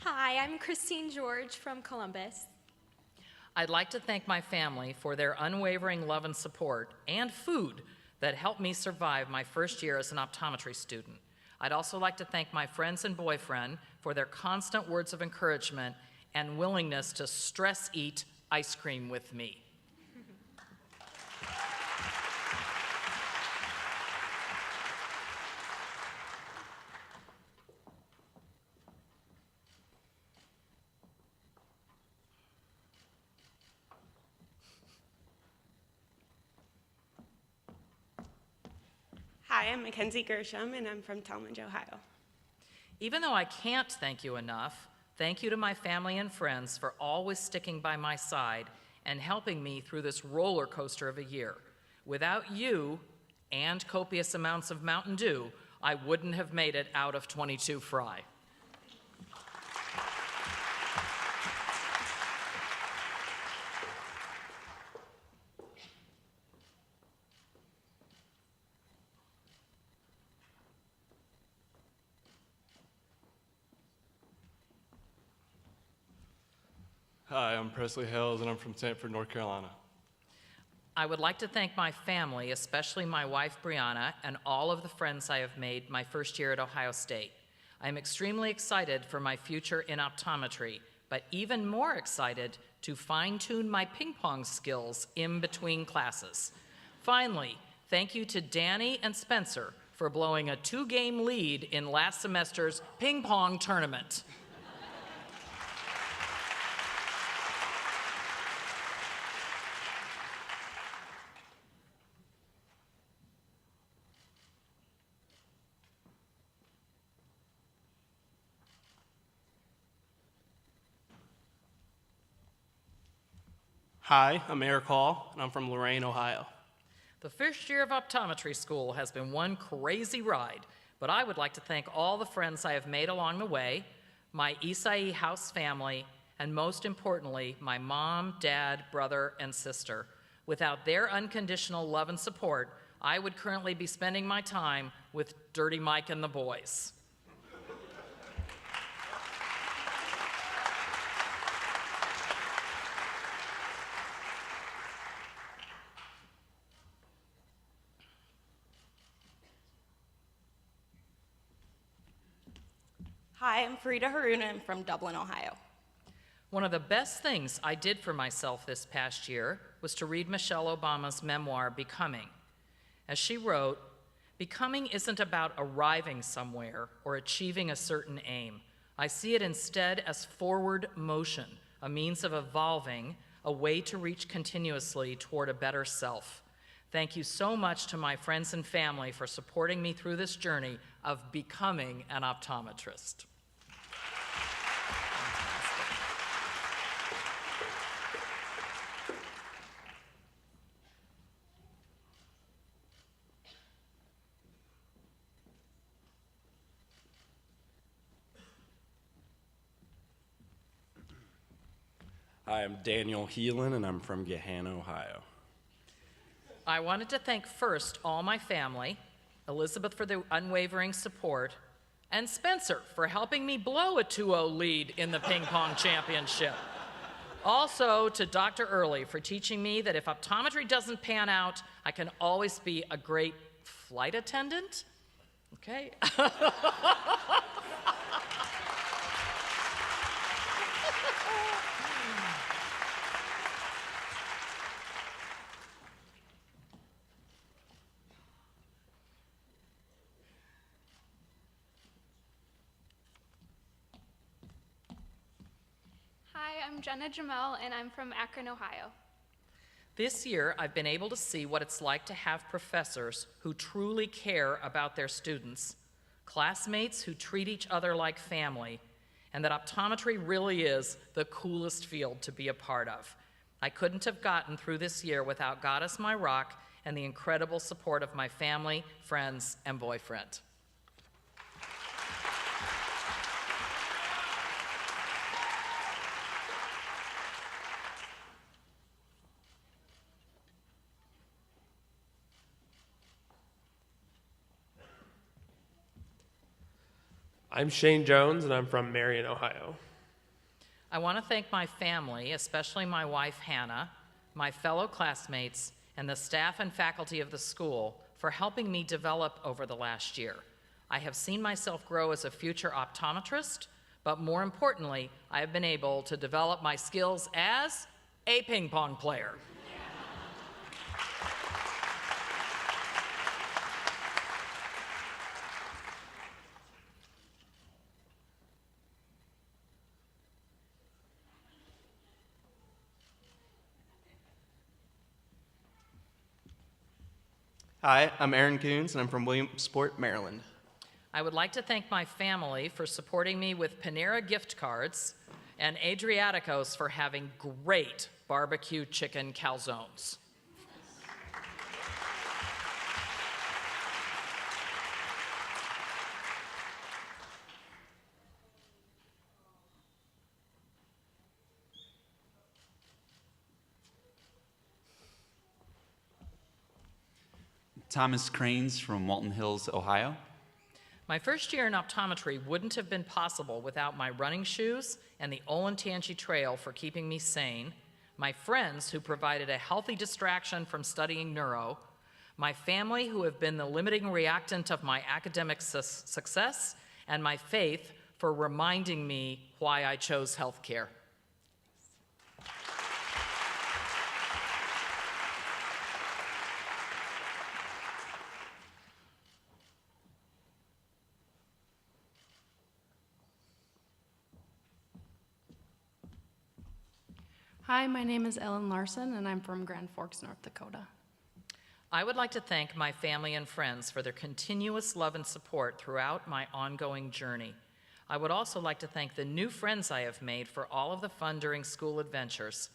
Hi, I'm Christine George from Columbus. I'd like to thank my family for their unwavering love and support and food that helped me survive my first year as an optometry student. I'd also like to thank my friends and boyfriend for their constant words of encouragement and willingness to stress eat ice cream with me. Hi, I'm Mackenzie Gershom, and I'm from Talmadge, Ohio. Even though I can't thank you enough, thank you to my family and friends for always sticking by my side and helping me through this roller coaster of a year. Without you and copious amounts of Mountain Dew, I wouldn't have made it out of 22 Fry. Hi, I'm Presley Hales, and I'm from Sanford, North Carolina. I would like to thank my family, especially my wife Brianna, and all of the friends I have made my first year at Ohio State. I am extremely excited for my future in optometry, but even more excited to fine-tune my ping pong skills in between classes. Finally, thank you to Danny and Spencer for blowing a 2-game lead in last semester's ping pong tournament. Hi, I'm Eric Hall, and I'm from Lorain, Ohio. The first year of optometry school has been one crazy ride, but I would like to thank all the friends I have made along the way, my Isai house family, and most importantly, my mom, dad, brother, and sister. Without their unconditional love and support, I would currently be spending my time with Dirty Mike and the boys. Hi, I'm Farida Haruna. I'm from Dublin, Ohio. One of the best things I did for myself this past year was to read Michelle Obama's memoir, Becoming. As she wrote, "Becoming isn't about arriving somewhere or achieving a certain aim. I see it instead as forward motion, a means of evolving, a way to reach continuously toward a better self." Thank you so much to my friends and family for supporting me through this journey of becoming an optometrist. Hi, I'm Daniel Heelan, and I'm from Gahanna, Ohio. I wanted to thank first all my family, Elizabeth for the unwavering support, And Spencer for helping me blow a 2-0 lead in the ping pong championship. Also to Dr. Early for teaching me that if optometry doesn't pan out, I can always be a great flight attendant. Okay. Hi, I'm Jenna Jamel, and I'm from Akron, Ohio. This year, I've been able to see what it's like to have professors who truly care about their students, classmates who treat each other like family, and that optometry really is the coolest field to be a part of. I couldn't have gotten through this year without God as my rock and the incredible support of my family, friends, and boyfriend. I'm Shane Jones, and I'm from Marion, Ohio. I want to thank my family, especially my wife, Hannah, my fellow classmates, and the staff and faculty of the school for helping me develop over the last year. I have seen myself grow as a future optometrist, but more importantly, I have been able to develop my skills as a ping pong player. Hi, I'm Aaron Coons, and I'm from Williamsport, Maryland. I would like to thank my family for supporting me with Panera gift cards and Adriaticos for having great barbecue chicken calzones. Thomas Cranes from Walton Hills, Ohio. My first year in optometry wouldn't have been possible without my running shoes and the Olentangy Trail for keeping me sane, my friends who provided a healthy distraction from studying neuro, my family who have been the limiting reactant of my academic success, and my faith for reminding me why I chose healthcare. Hi, my name is Ellen Larson, and I'm from Grand Forks, North Dakota. I would like to thank my family and friends for their continuous love and support throughout my ongoing journey. I would also like to thank the new friends I have made for all of the fun during school adventures.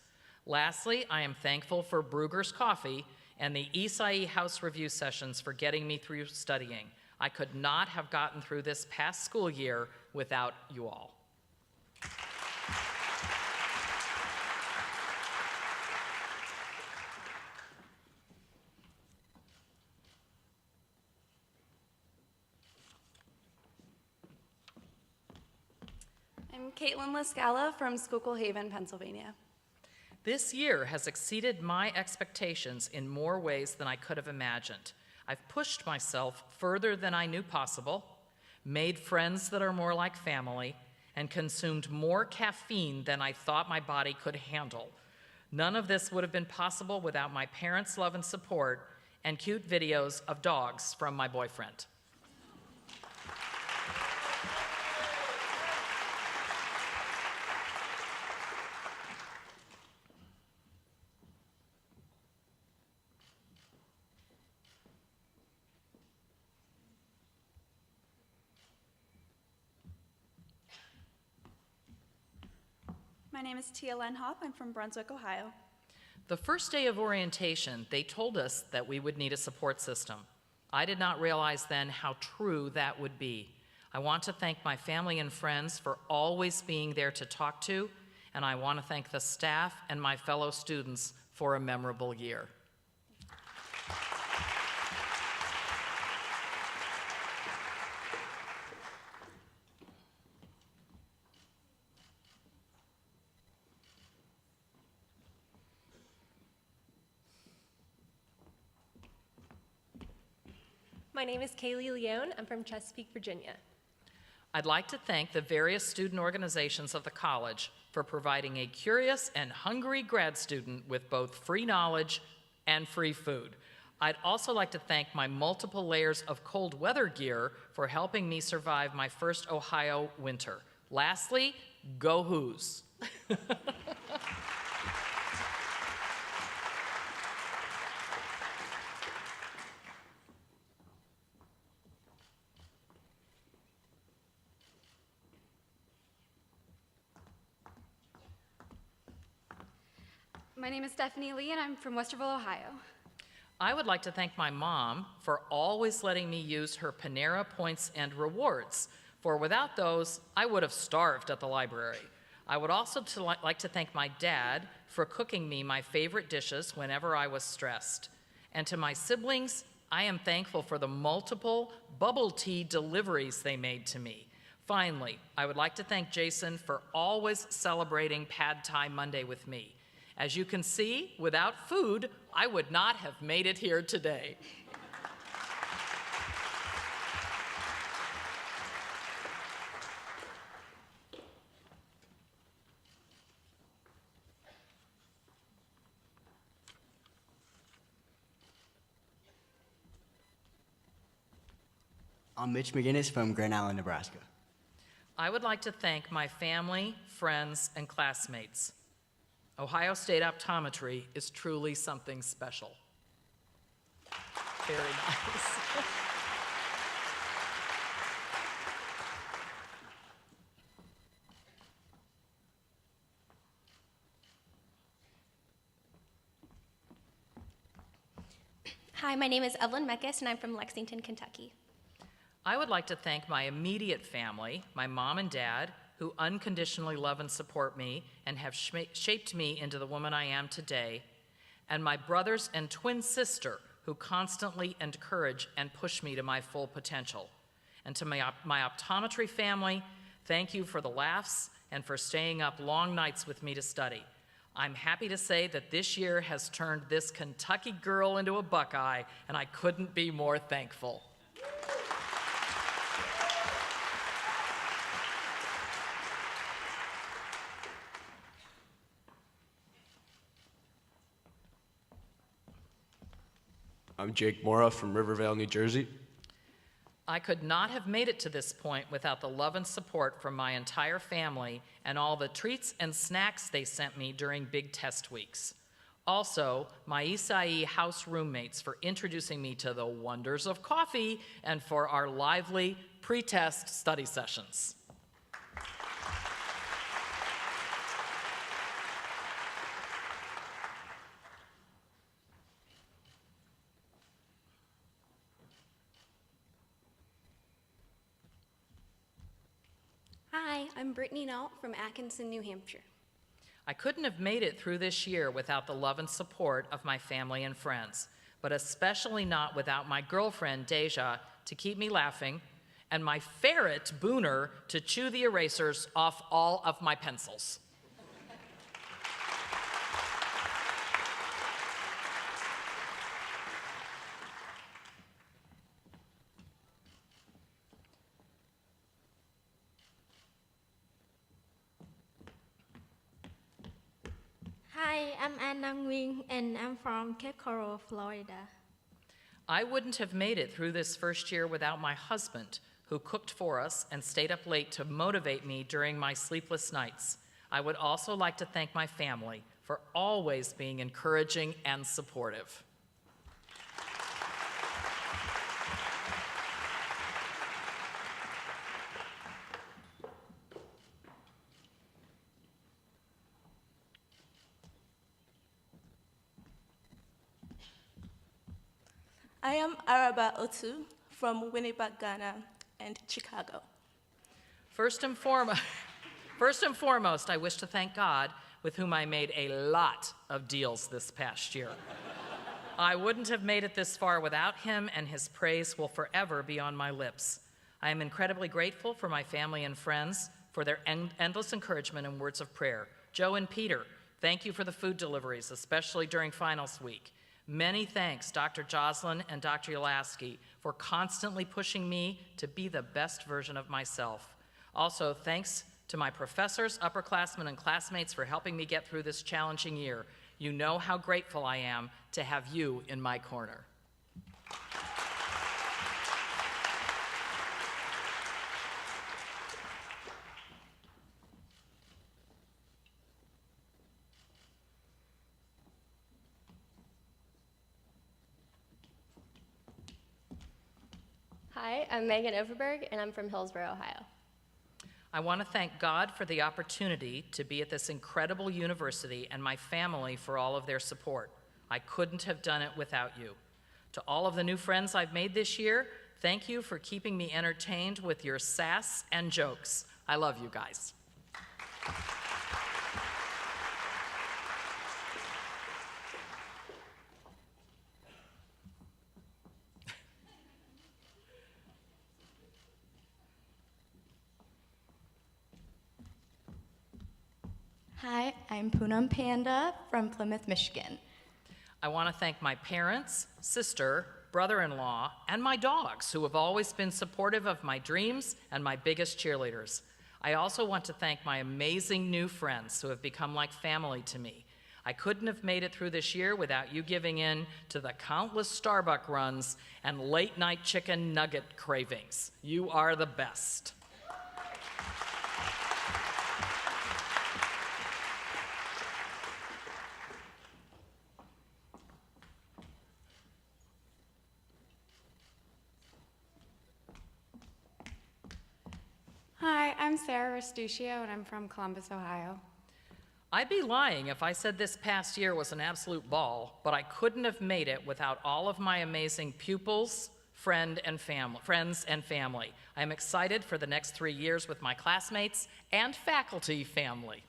Lastly, I am thankful for Brugger's Coffee and the Isai House Review sessions for getting me through studying. I could not have gotten through this past school year without you all. I'm Caitlin Lascala from Schuylkill Haven, Pennsylvania. This year has exceeded my expectations in more ways than I could have imagined. I've pushed myself further than I knew possible, made friends that are more like family, and consumed more caffeine than I thought my body could handle. None of this would have been possible without my parents' love and support and cute videos of dogs from my boyfriend. My name is Tia Lenhoff. I'm from Brunswick, Ohio. The first day of orientation, they told us that we would need a support system. I did not realize then how true that would be. I want to thank my family and friends for always being there to talk to, and I want to thank the staff and my fellow students for a memorable year. My name is Kaylee Leone. I'm from Chesapeake, Virginia. I'd like to thank the various student organizations of the college for providing a curious and hungry grad student with both free knowledge and free food. I'd also like to thank my multiple layers of cold weather gear for helping me survive my first Ohio winter. Lastly, go Hoos. My name is Stephanie Lee, and I'm from Westerville, Ohio. I would like to thank my mom for always letting me use her Panera points and rewards, for without those, I would have starved at the library. I would also like to thank my dad for cooking me my favorite dishes whenever I was stressed. And to my siblings, I am thankful for the multiple bubble tea deliveries they made to me. Finally, I would like to thank Jason for always celebrating Pad Thai Monday with me. As you can see, without food, I would not have made it here today. I'm Mitch McGinnis from Grand Island, Nebraska. I would like to thank my family, friends, and classmates. Ohio State Optometry is truly something special. Very nice. Hi, my name is Evelyn Meckes, and I'm from Lexington, Kentucky. I would like to thank my immediate family, my mom and dad, who unconditionally love and support me and have shaped me into the woman I am today, and my brothers and twin sister, who constantly encourage and push me to my full potential. And to my optometry family, thank you for the laughs and for staying up long nights with me to study. I'm happy to say that this year has turned this Kentucky girl into a Buckeye, and I couldn't be more thankful. I'm Jake Mora from Rivervale, New Jersey. I could not have made it to this point without the love and support from my entire family and all the treats and snacks they sent me during big test weeks. Also, my Isai house roommates for introducing me to the wonders of coffee and for our lively pre-test study sessions. Hi, I'm Brittany Nault from Atkinson, New Hampshire. I couldn't have made it through this year without the love and support of my family and friends, but especially not without my girlfriend, Deja, to keep me laughing, and my ferret, Booner, to chew the erasers off all of my pencils. Hi, I'm Anna Nguyen, and I'm from Cape Coral, Florida. I wouldn't have made it through this first year without my husband, who cooked for us and stayed up late to motivate me during my sleepless nights. I would also like to thank my family for always being encouraging and supportive. I am Araba Otu from Winnipeg, Ghana, and Chicago. First and foremost, I wish to thank God, with whom I made a lot of deals this past year. I wouldn't have made it this far without him, and his praise will forever be on my lips. I am incredibly grateful for my family and friends for their endless encouragement and words of prayer. Joe and Peter, thank you for the food deliveries, especially during finals week. Many thanks, Dr. Joslin and Dr. Yulaski, for constantly pushing me to be the best version of myself. Also, thanks to my professors, upperclassmen, and classmates for helping me get through this challenging year. You know how grateful I am to have you in my corner. Hi, I'm Megan Overberg, and I'm from Hillsboro, Ohio. I want to thank God for the opportunity to be at this incredible university and my family for all of their support. I couldn't have done it without you. To all of the new friends I've made this year, thank you for keeping me entertained with your sass and jokes. I love you guys. Hi, I'm Poonam Panda from Plymouth, Michigan. I want to thank my parents, sister, brother-in-law, and my dogs who have always been supportive of my dreams and my biggest cheerleaders. I also want to thank my amazing new friends who have become like family to me. I couldn't have made it through this year without you giving in to the countless Starbucks runs and late-night chicken nugget cravings. You are the best. Hi, I'm Sarah Restuccio, and I'm from Columbus, Ohio. I'd be lying if I said this past year was an absolute ball, but I couldn't have made it without all of my amazing pupils, friends, and family. I am excited for the next 3 years with my classmates and faculty family.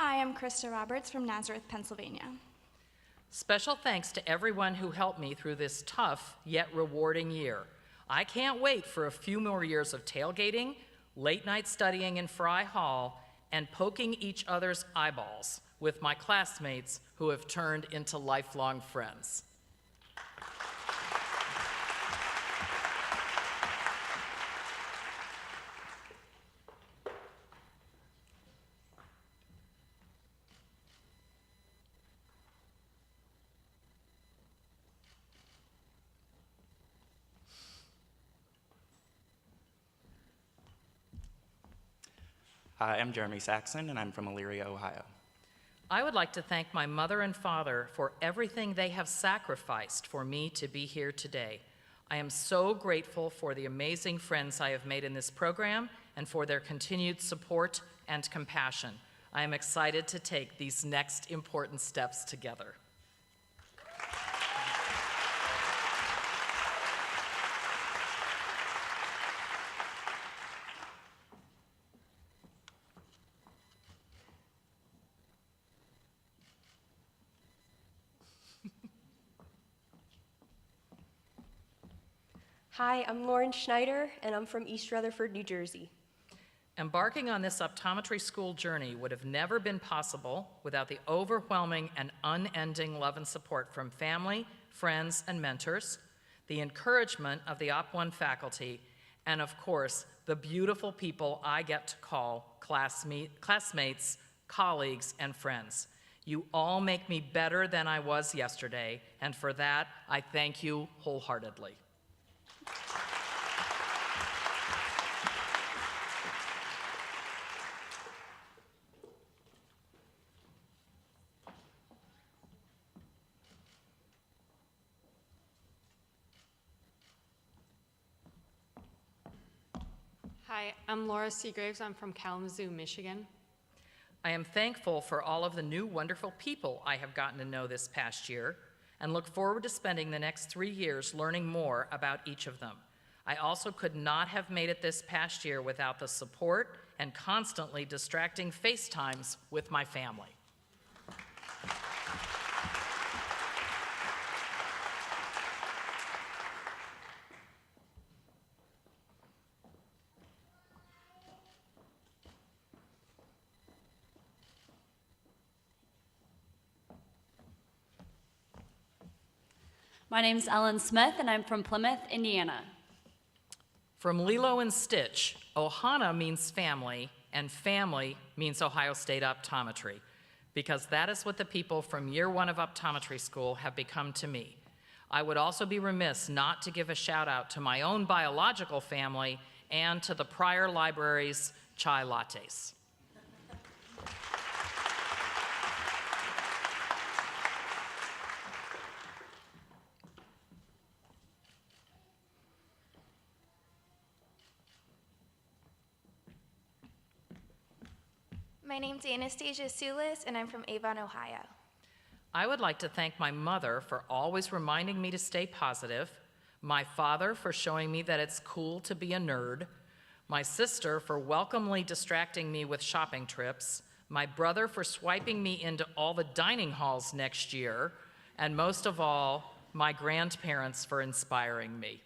Hi, I'm Krista Roberts from Nazareth, Pennsylvania. Special thanks to everyone who helped me through this tough yet rewarding year. I can't wait for a few more years of tailgating, late night studying in Fry Hall, and poking each other's eyeballs with my classmates who have turned into lifelong friends. Hi, I'm Jeremy Saxon, and I'm from Elyria, Ohio. I would like to thank my mother and father for everything they have sacrificed for me to be here today. I am so grateful for the amazing friends I have made in this program and for their continued support and compassion. I am excited to take these next important steps together. Hi, I'm Lauren Schneider, and I'm from East Rutherford, New Jersey. Embarking on this optometry school journey would have never been possible without the overwhelming and unending love and support from family, friends, and mentors, the encouragement of the OP1 faculty, and of course, the beautiful people I get to call classmates, colleagues, and friends. You all make me better than I was yesterday, and for that, I thank you wholeheartedly. Hi, I'm Laura Seagraves. I'm from Kalamazoo, Michigan. I am thankful for all of the new wonderful people I have gotten to know this past year and look forward to spending the next 3 years learning more about each of them. I also could not have made it this past year without the support and constantly distracting FaceTimes with my family. My name's Ellen Smith, and I'm from Plymouth, Indiana. From Lilo and Stitch, Ohana means family, and family means Ohio State Optometry, because that is what the people from year one of optometry school have become to me. I would also be remiss not to give a shout out to my own biological family and to the Pryor Library's chai lattes. My name's Anastasia Sulis, and I'm from Avon, Ohio. I would like to thank my mother for always reminding me to stay positive, my father for showing me that it's cool to be a nerd, my sister for welcomely distracting me with shopping trips, my brother for swiping me into all the dining halls next year, and most of all, my grandparents for inspiring me.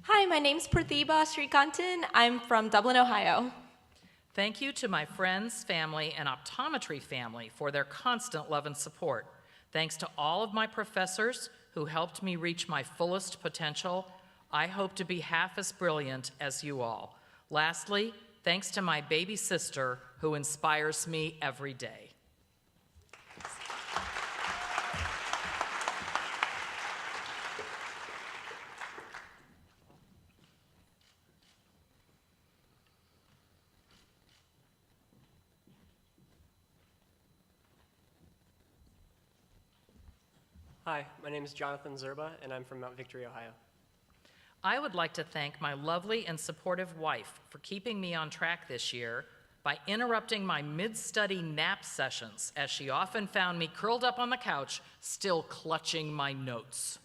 Hi, my name's Pratibha Srikantan. I'm from Dublin, Ohio. Thank you to my friends, family, and optometry family for their constant love and support. Thanks to all of my professors who helped me reach my fullest potential. I hope to be half as brilliant as you all. Lastly, thanks to my baby sister who inspires me every day. Hi, my name is Jonathan Zerba, and I'm from Mount Victory, Ohio. I would like to thank my lovely and supportive wife for keeping me on track this year by interrupting my mid-study nap sessions, as she often found me curled up on the couch, still clutching my notes.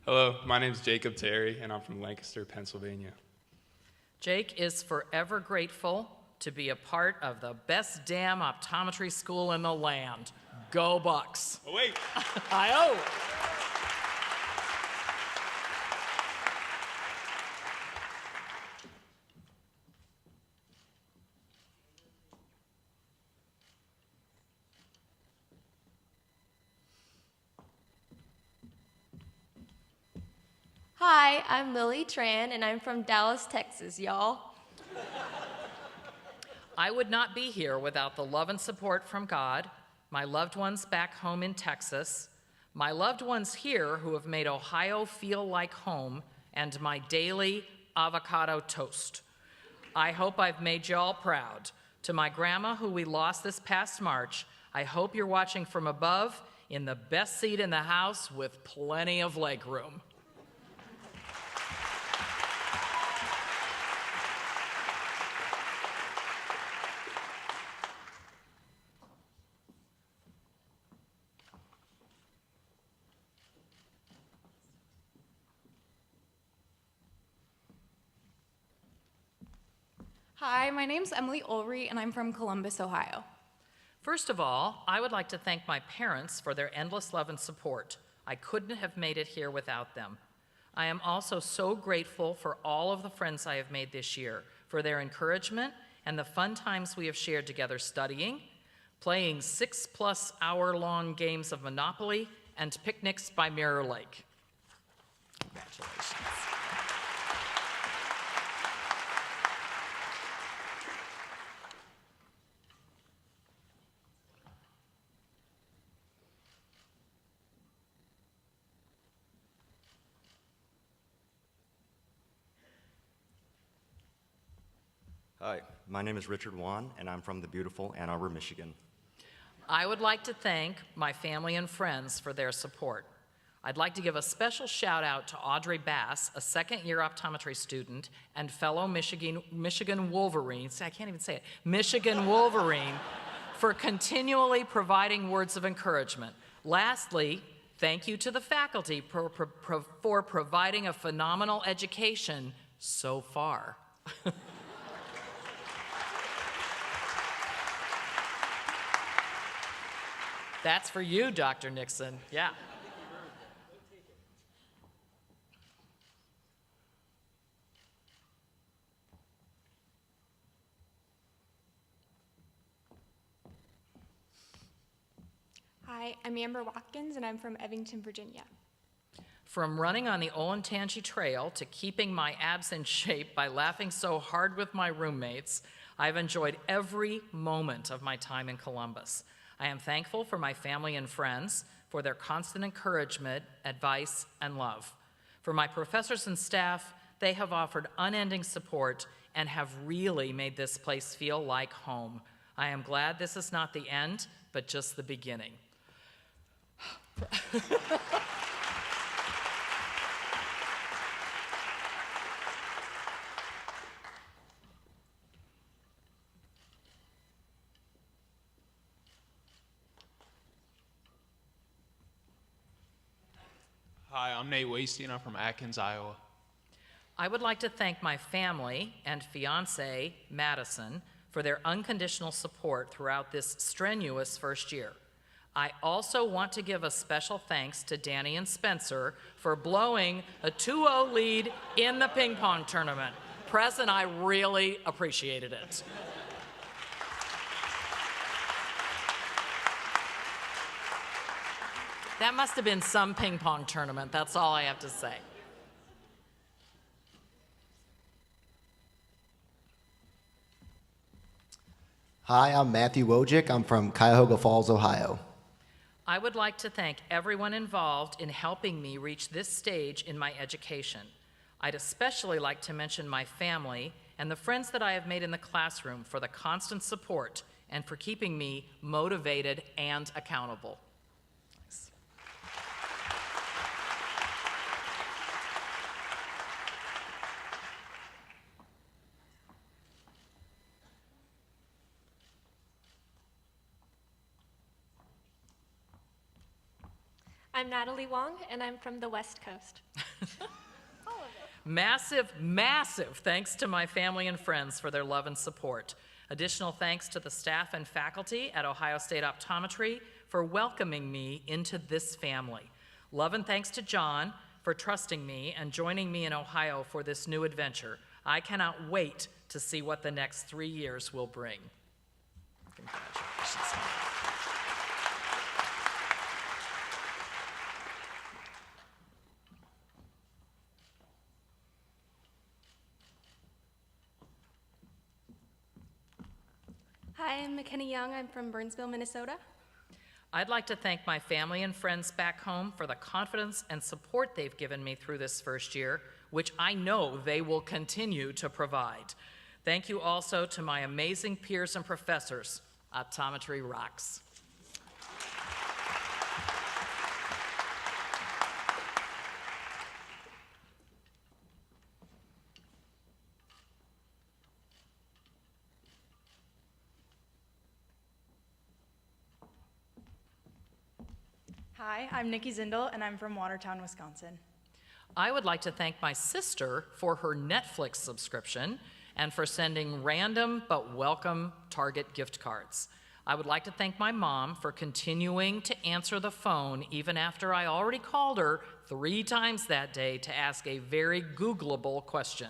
Hello, my name is Jacob Terry, and I'm from Lancaster, Pennsylvania. Jake is forever grateful to be a part of the best damn optometry school in the land. Go Bucks. Oh, wait. Hi-oh. Hi, I'm Lily Tran, and I'm from Dallas, Texas, y'all. I would not be here without the love and support from God, my loved ones back home in Texas, my loved ones here who have made Ohio feel like home, and my daily avocado toast. I hope I've made y'all proud. To my grandma, who we lost this past March, I hope you're watching from above in the best seat in the house with plenty of legroom. Hi, my name's Emily Ulrey, and I'm from Columbus, Ohio. First of all, I would like to thank my parents for their endless love and support. I couldn't have made it here without them. I am also so grateful for all of the friends I have made this year, for their encouragement and the fun times we have shared together studying, playing 6+ hour-long games of Monopoly, and picnics by Mirror Lake. Congratulations. Hi, my name is Richard Wan, and I'm from the beautiful Ann Arbor, Michigan. I would like to thank my family and friends for their support. I'd like to give a special shout out to Audrey Bass, a second-year optometry student and fellow Michigan Wolverine, I can't even say it, Michigan Wolverine, for continually providing words of encouragement. Lastly, thank you to the faculty for providing a phenomenal education so far. That's for you, Dr. Nixon. Yeah. Hi, I'm Amber Watkins, and I'm from Evington, Virginia. From running on the Olentangy Trail to keeping my abs in shape by laughing so hard with my roommates, I've enjoyed every moment of my time in Columbus. I am thankful for my family and friends, for their constant encouragement, advice, and love. For my professors and staff, they have offered unending support and have really made this place feel like home. I am glad this is not the end, but just the beginning. Hi, I'm Nate Wasty, and I'm from Atkins, Iowa. I would like to thank my family and fiance, Madison, for their unconditional support throughout this strenuous first year. I also want to give a special thanks to Danny and Spencer for blowing a 2-0 lead in the ping pong tournament. Press and I really appreciated it. That must have been some ping pong tournament, that's all I have to say. Hi, I'm Matthew Wojcik. I'm from Cuyahoga Falls, Ohio. I would like to thank everyone involved in helping me reach this stage in my education. I'd especially like to mention my family and the friends that I have made in the classroom for the constant support and for keeping me motivated and accountable. Thanks. I'm Natalie Wong, and I'm from the West Coast. Massive, massive thanks to my family and friends for their love and support. Additional thanks to the staff and faculty at Ohio State Optometry for welcoming me into this family. Love and thanks to John for trusting me and joining me in Ohio for this new adventure. I cannot wait to see what the next 3 years will bring. Congratulations. Hi, I'm McKenna Young. I'm from Burnsville, Minnesota. I'd like to thank my family and friends back home for the confidence and support they've given me through this first year, which I know they will continue to provide. Thank you also to my amazing peers and professors. Optometry rocks. Hi, I'm Nikki Zindel, and I'm from Watertown, Wisconsin. I would like to thank my sister for her Netflix subscription and for sending random but welcome Target gift cards. I would like to thank my mom for continuing to answer the phone even after I already called her 3 times that day to ask a very Googleable question.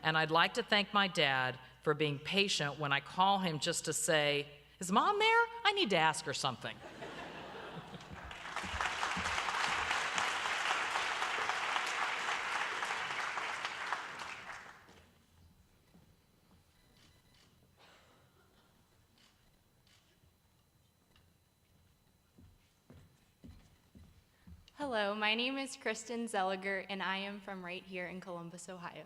And I'd like to thank my dad for being patient when I call him just to say, "Is Mom there? I need to ask her something." Hello, my name is Kristen Zelliger, and I am from right here in Columbus, Ohio.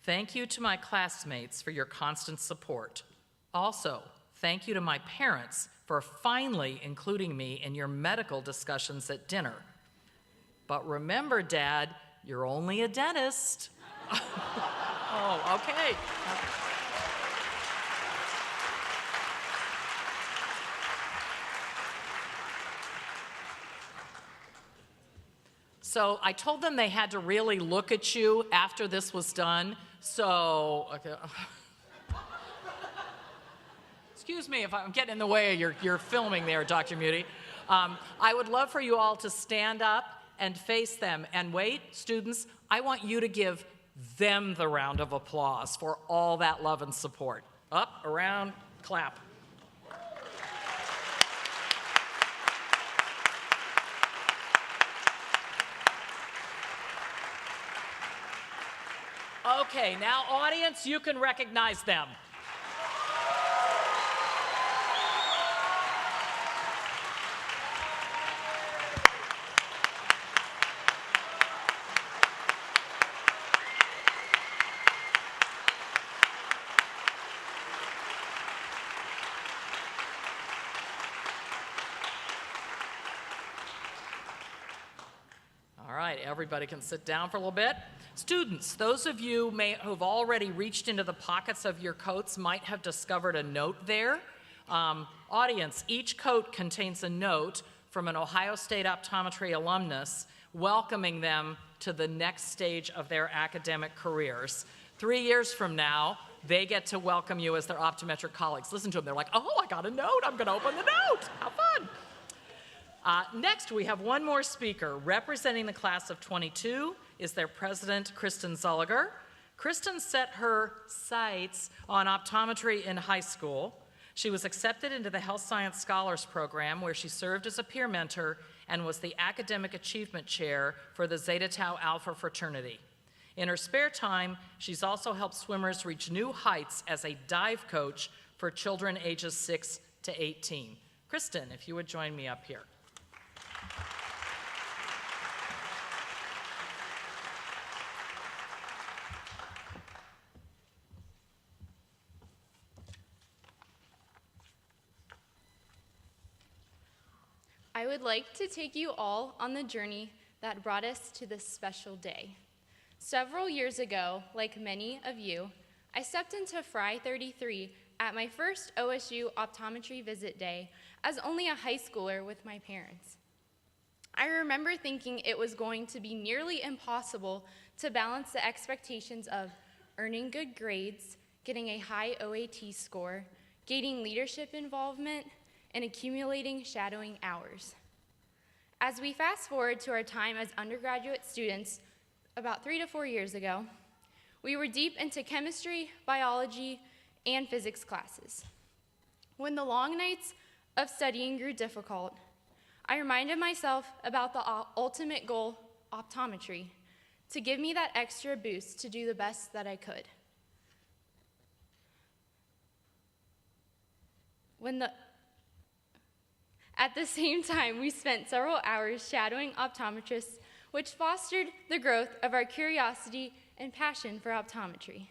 Thank you to my classmates for your constant support. Also, thank you to my parents for finally including me in your medical discussions at dinner. But remember, Dad, you're only a dentist. Oh, okay. So I told them they had to really look at you after this was done. So, okay. Excuse me if I'm getting in the way of your filming there, Dr. Muti. I would love for you all to stand up and face them. And wait, students, I want you to give them the round of applause for all that love and support. Up, around, clap. Okay, now audience, you can recognize them. All right, everybody can sit down for a little bit. Students, those of you who've already reached into the pockets of your coats might have discovered a note there. Audience, each coat contains a note from an Ohio State optometry alumnus welcoming them to the next stage of their academic careers. 3 years from now, they get to welcome you as their optometric colleagues. Listen to them, they're like, oh, I got a note, I'm gonna open the note, how fun. Next, we have one more speaker. Representing the class of 22 is their president, Kristen Zolliger. Kristen set her sights on optometry in high school. She was accepted into the Health Science Scholars Program, where she served as a peer mentor and was the academic achievement chair for the Zeta Tau Alpha fraternity. In her spare time, she's also helped swimmers reach new heights as a dive coach for children ages 6 to 18. Kristen, if you would join me up here. I would like to take you all on the journey that brought us to this special day. Several years ago, like many of you, I stepped into Fry 33 at my first OSU optometry visit day as only a high schooler with my parents. I remember thinking it was going to be nearly impossible to balance the expectations of earning good grades, getting a high OAT score, gaining leadership involvement, and accumulating shadowing hours. As we fast forward to our time as undergraduate students about 3 to 4 years ago, we were deep into chemistry, biology, and physics classes. When the long nights of studying grew difficult, I reminded myself about the ultimate goal, optometry, to give me that extra boost to do the best that I could. At the same time, we spent several hours shadowing optometrists, which fostered the growth of our curiosity and passion for optometry.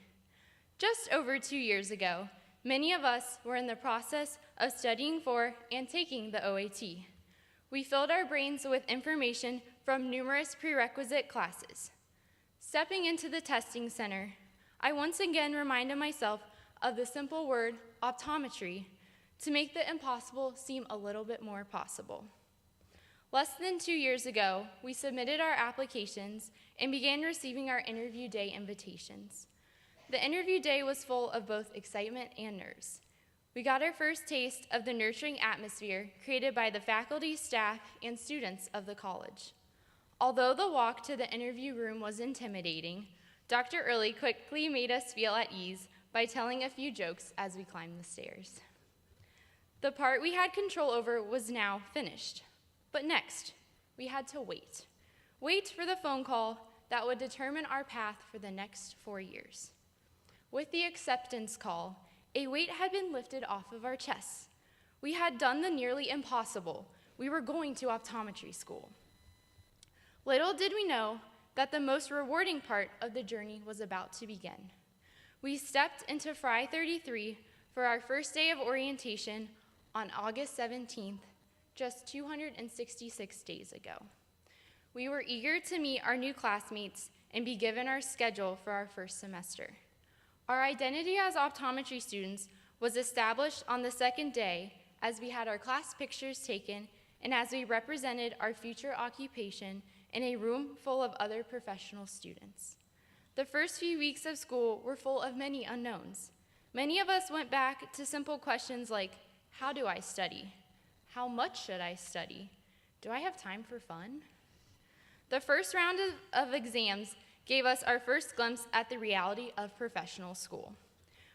Just over 2 years ago, many of us were in the process of studying for and taking the OAT. We filled our brains with information from numerous prerequisite classes. Stepping into the testing center, I once again reminded myself of the simple word optometry to make the impossible seem a little bit more possible. Less than 2 years ago, we submitted our applications and began receiving our interview day invitations. The interview day was full of both excitement and nerves. We got our first taste of the nurturing atmosphere created by the faculty, staff, and students of the college. Although the walk to the interview room was intimidating, Dr. Early quickly made us feel at ease by telling a few jokes as we climbed the stairs. The part we had control over was now finished. But next, we had to wait. Wait for the phone call that would determine our path for the next 4 years. With the acceptance call, a weight had been lifted off of our chests. We had done the nearly impossible. We were going to optometry school. Little did we know that the most rewarding part of the journey was about to begin. We stepped into Fry 33 for our first day of orientation on August 17th, just 266 days ago. We were eager to meet our new classmates and be given our schedule for our first semester. Our identity as optometry students was established on the second day as we had our class pictures taken and as we represented our future occupation in a room full of other professional students. The first few weeks of school were full of many unknowns. Many of us went back to simple questions like, how do I study? How much should I study? Do I have time for fun? The first round of exams gave us our first glimpse at the reality of professional school.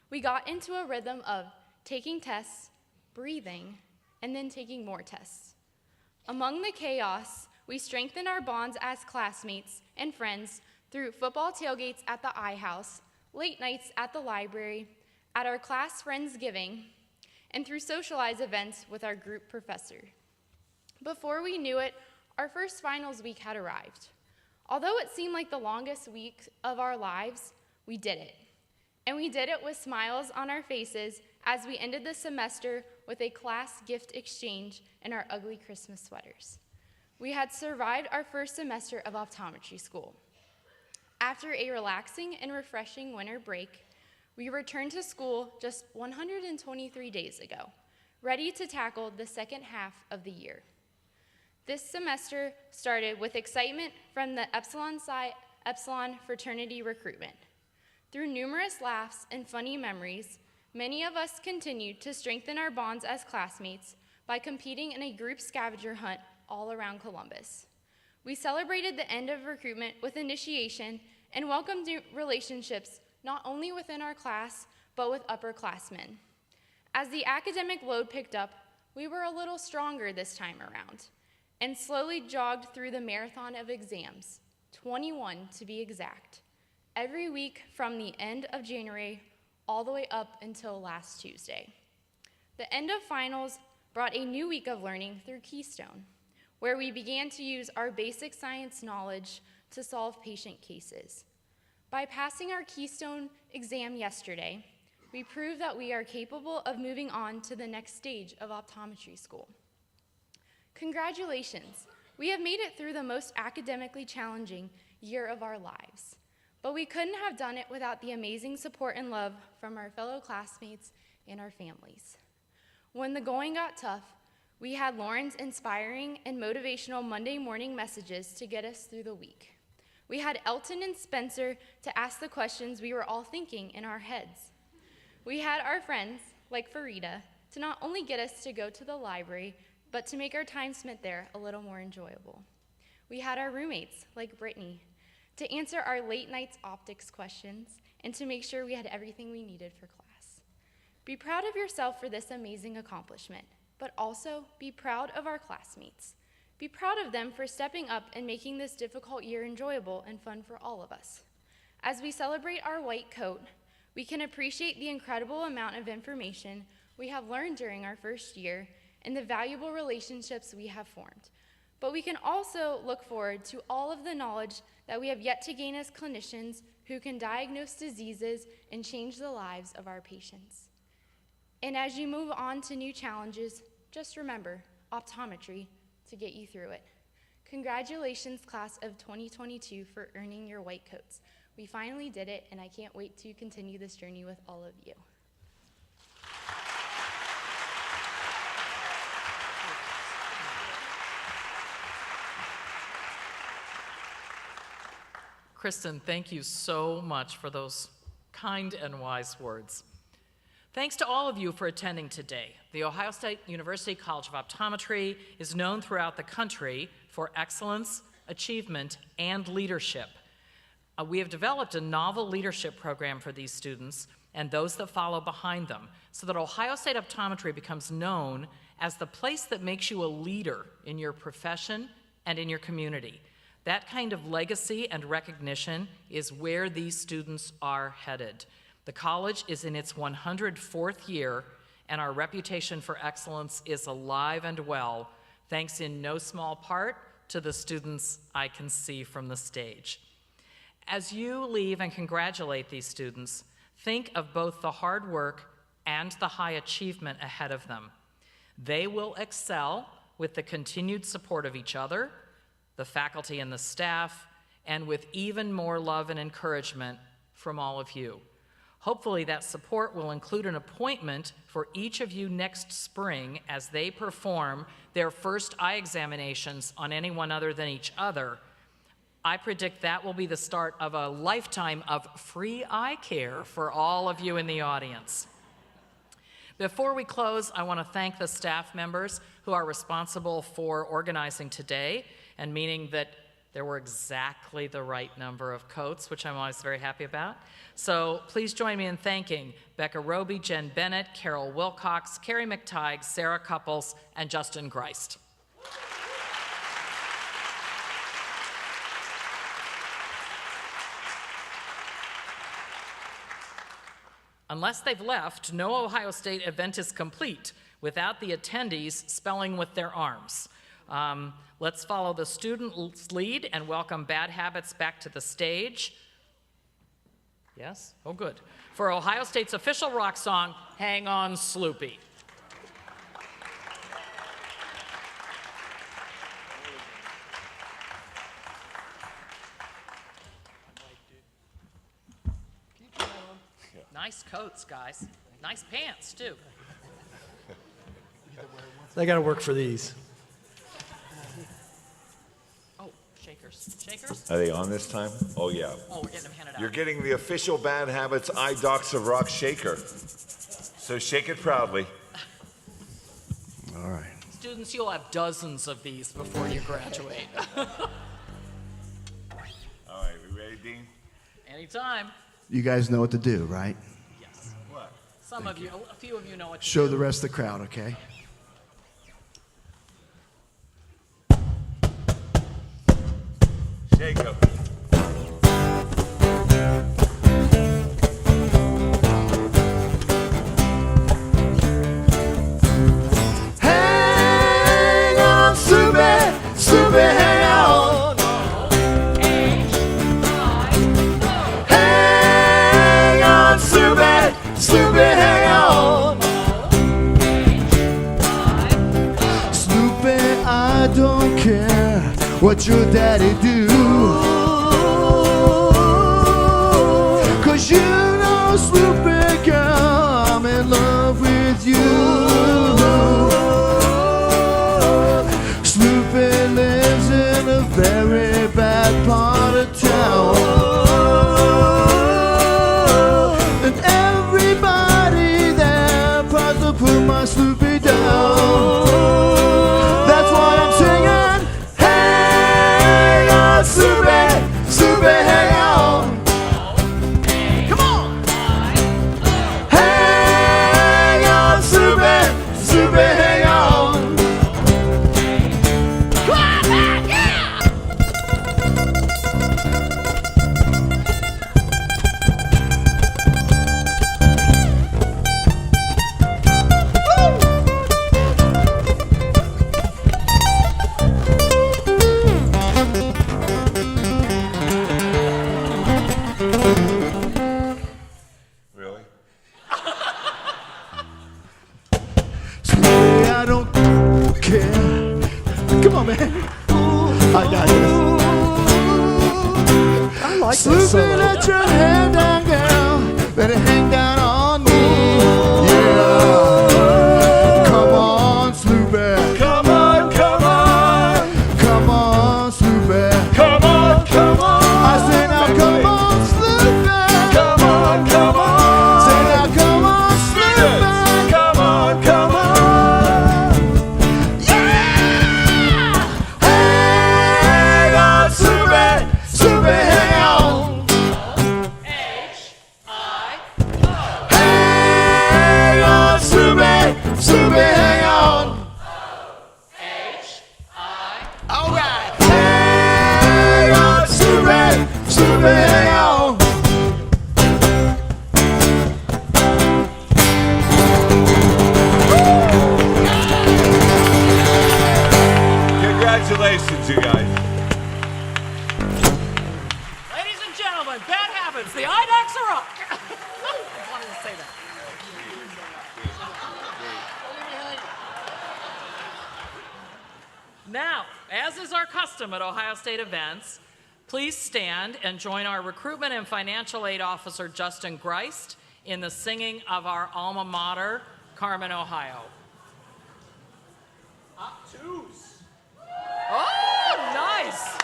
We got into a rhythm of taking tests, breathing, and then taking more tests. Among the chaos, we strengthened our bonds as classmates and friends through football tailgates at the iHouse, late nights at the library, at our class Friendsgiving, and through socialized events with our group professor. Before we knew it, our first finals week had arrived. Although it seemed like the longest week of our lives, we did it. And we did it with smiles on our faces as we ended the semester with a class gift exchange and our ugly Christmas sweaters. We had survived our first semester of optometry school. After a relaxing and refreshing winter break, we returned to school just 123 days ago, ready to tackle the second half of the year. This semester started with excitement from the Epsilon fraternity recruitment. Through numerous laughs and funny memories, many of us continued to strengthen our bonds as classmates by competing in a group scavenger hunt all around Columbus. We celebrated the end of recruitment with initiation and welcomed new relationships not only within our class, but with upperclassmen. As the academic load picked up, we were a little stronger this time around, and slowly jogged through the marathon of exams, 21 to be exact, every week from the end of January all the way up until last Tuesday. The end of finals brought a new week of learning through Keystone, where we began to use our basic science knowledge to solve patient cases. By passing our Keystone exam yesterday, we proved that we are capable of moving on to the next stage of optometry school. Congratulations, we have made it through the most academically challenging year of our lives, but we couldn't have done it without the amazing support and love from our fellow classmates and our families. When the going got tough, we had Lauren's inspiring and motivational Monday morning messages to get us through the week. We had Elton and Spencer to ask the questions we were all thinking in our heads. We had our friends, like Farida, to not only get us to go to the library, but to make our time spent there a little more enjoyable. We had our roommates, like Brittany, to answer our late nights optics questions and to make sure we had everything we needed for class. Be proud of yourself for this amazing accomplishment, but also be proud of our classmates. Be proud of them for stepping up and making this difficult year enjoyable and fun for all of us. As we celebrate our white coat, we can appreciate the incredible amount of information we have learned during our first year and the valuable relationships we have formed. But we can also look forward to all of the knowledge that we have yet to gain as clinicians who can diagnose diseases and change the lives of our patients. And as you move on to new challenges, just remember, optometry to get you through it. Congratulations, class of 2022, for earning your white coats. We finally did it, and I can't wait to continue this journey with all of you. Kristen, thank you so much for those kind and wise words. Thanks to all of you for attending today. The Ohio State University College of Optometry is known throughout the country for excellence, achievement, and leadership. We have developed a novel leadership program for these students and those that follow behind them so that Ohio State Optometry becomes known as the place that makes you a leader in your profession and in your community. That kind of legacy and recognition is where these students are headed. The college is in its 104th year, and our reputation for excellence is alive and well, thanks in no small part to the students I can see from the stage. As you leave and congratulate these students, think of both the hard work and the high achievement ahead of them. They will excel with the continued support of each other, the faculty and the staff, and with even more love and encouragement from all of you. Hopefully that support will include an appointment for each of you next spring as they perform their first eye examinations on anyone other than each other. I predict that will be the start of a lifetime of free eye care for all of you in the audience. Before we close, I want to thank the staff members who are responsible for organizing today and meaning that there were exactly the right number of coats, which I'm always very happy about. So please join me in thanking Becca Roby, Jen Bennett, Carol Wilcox, Carrie McTighe, Sarah Couples, and Justin Greist. Unless they've left, no Ohio State event is complete without the attendees spelling with their arms. Let's follow the student's lead and welcome Bad Habits back to the stage. Yes? Oh, good. For Ohio State's official rock song, Hang On Sloopy. Nice coats, guys. Nice pants, too. I got to work for these. Oh, shakers. Shakers? Are they on this time? Oh, yeah. Oh, we're getting them handed out. You're getting the official Bad Habits Eye Docs of Rock shaker. So shake it proudly. All right. Students, you'll have dozens of these before you graduate. All right, we ready, Dean? Anytime. You guys know what to do, right? Yes. What? Some of you, a few of you know what to Show do. the rest of the crowd, okay? Shake up. Hang on, Sloopy, Sloopy, hang on. Hang on, Sloopy, Sloopy, hang on. Sloopy, I don't care what your daddy do, 'cause you know, Sloopy girl, I'm in love with you. Sloopy lives in a very bad part of town, and everybody there tries to put my Sloopy down. That's why I'm singing, hang on, as is our custom at Ohio State events, please stand and join our Recruitment and Financial Aid Officer, Justin Greist, in the singing of our alma mater, Carmen, Ohio. Up twos. Oh, nice.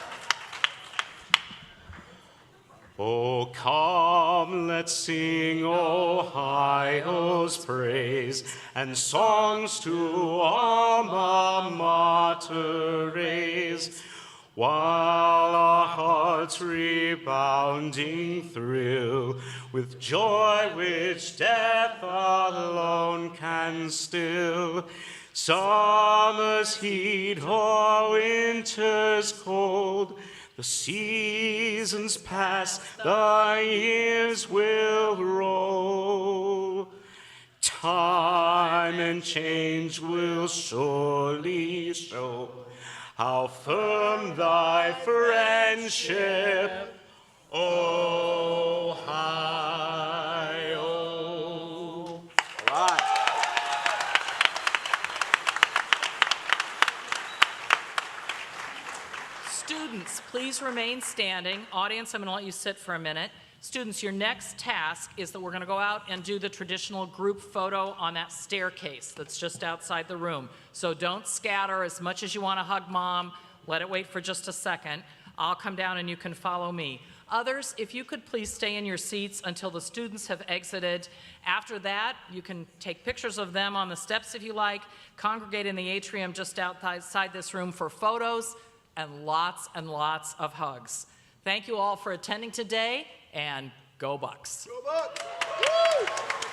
Oh, come, let's sing Ohio's praise and songs to alma mater raise, while our hearts rebounding thrill with joy which death alone can still. Summer's heat or winter's cold, the seasons pass, the years will roll. Time and change will surely show how firm thy friendship, Ohio. All right. Students, please remain standing. Audience, I'm going to let you sit for a minute. Students, your next task is that we're going to go out and do the traditional group photo on that staircase that's just outside the room. So don't scatter. As much as you want to hug mom, let it wait for just a second. I'll come down and you can follow me. Others, if you could please stay in your seats until the students have exited. After that, you can take pictures of them on the steps if you like, congregate in the atrium just outside this room for photos and lots of hugs. Thank you all for attending today, and go Bucks. Go Bucks! Woo!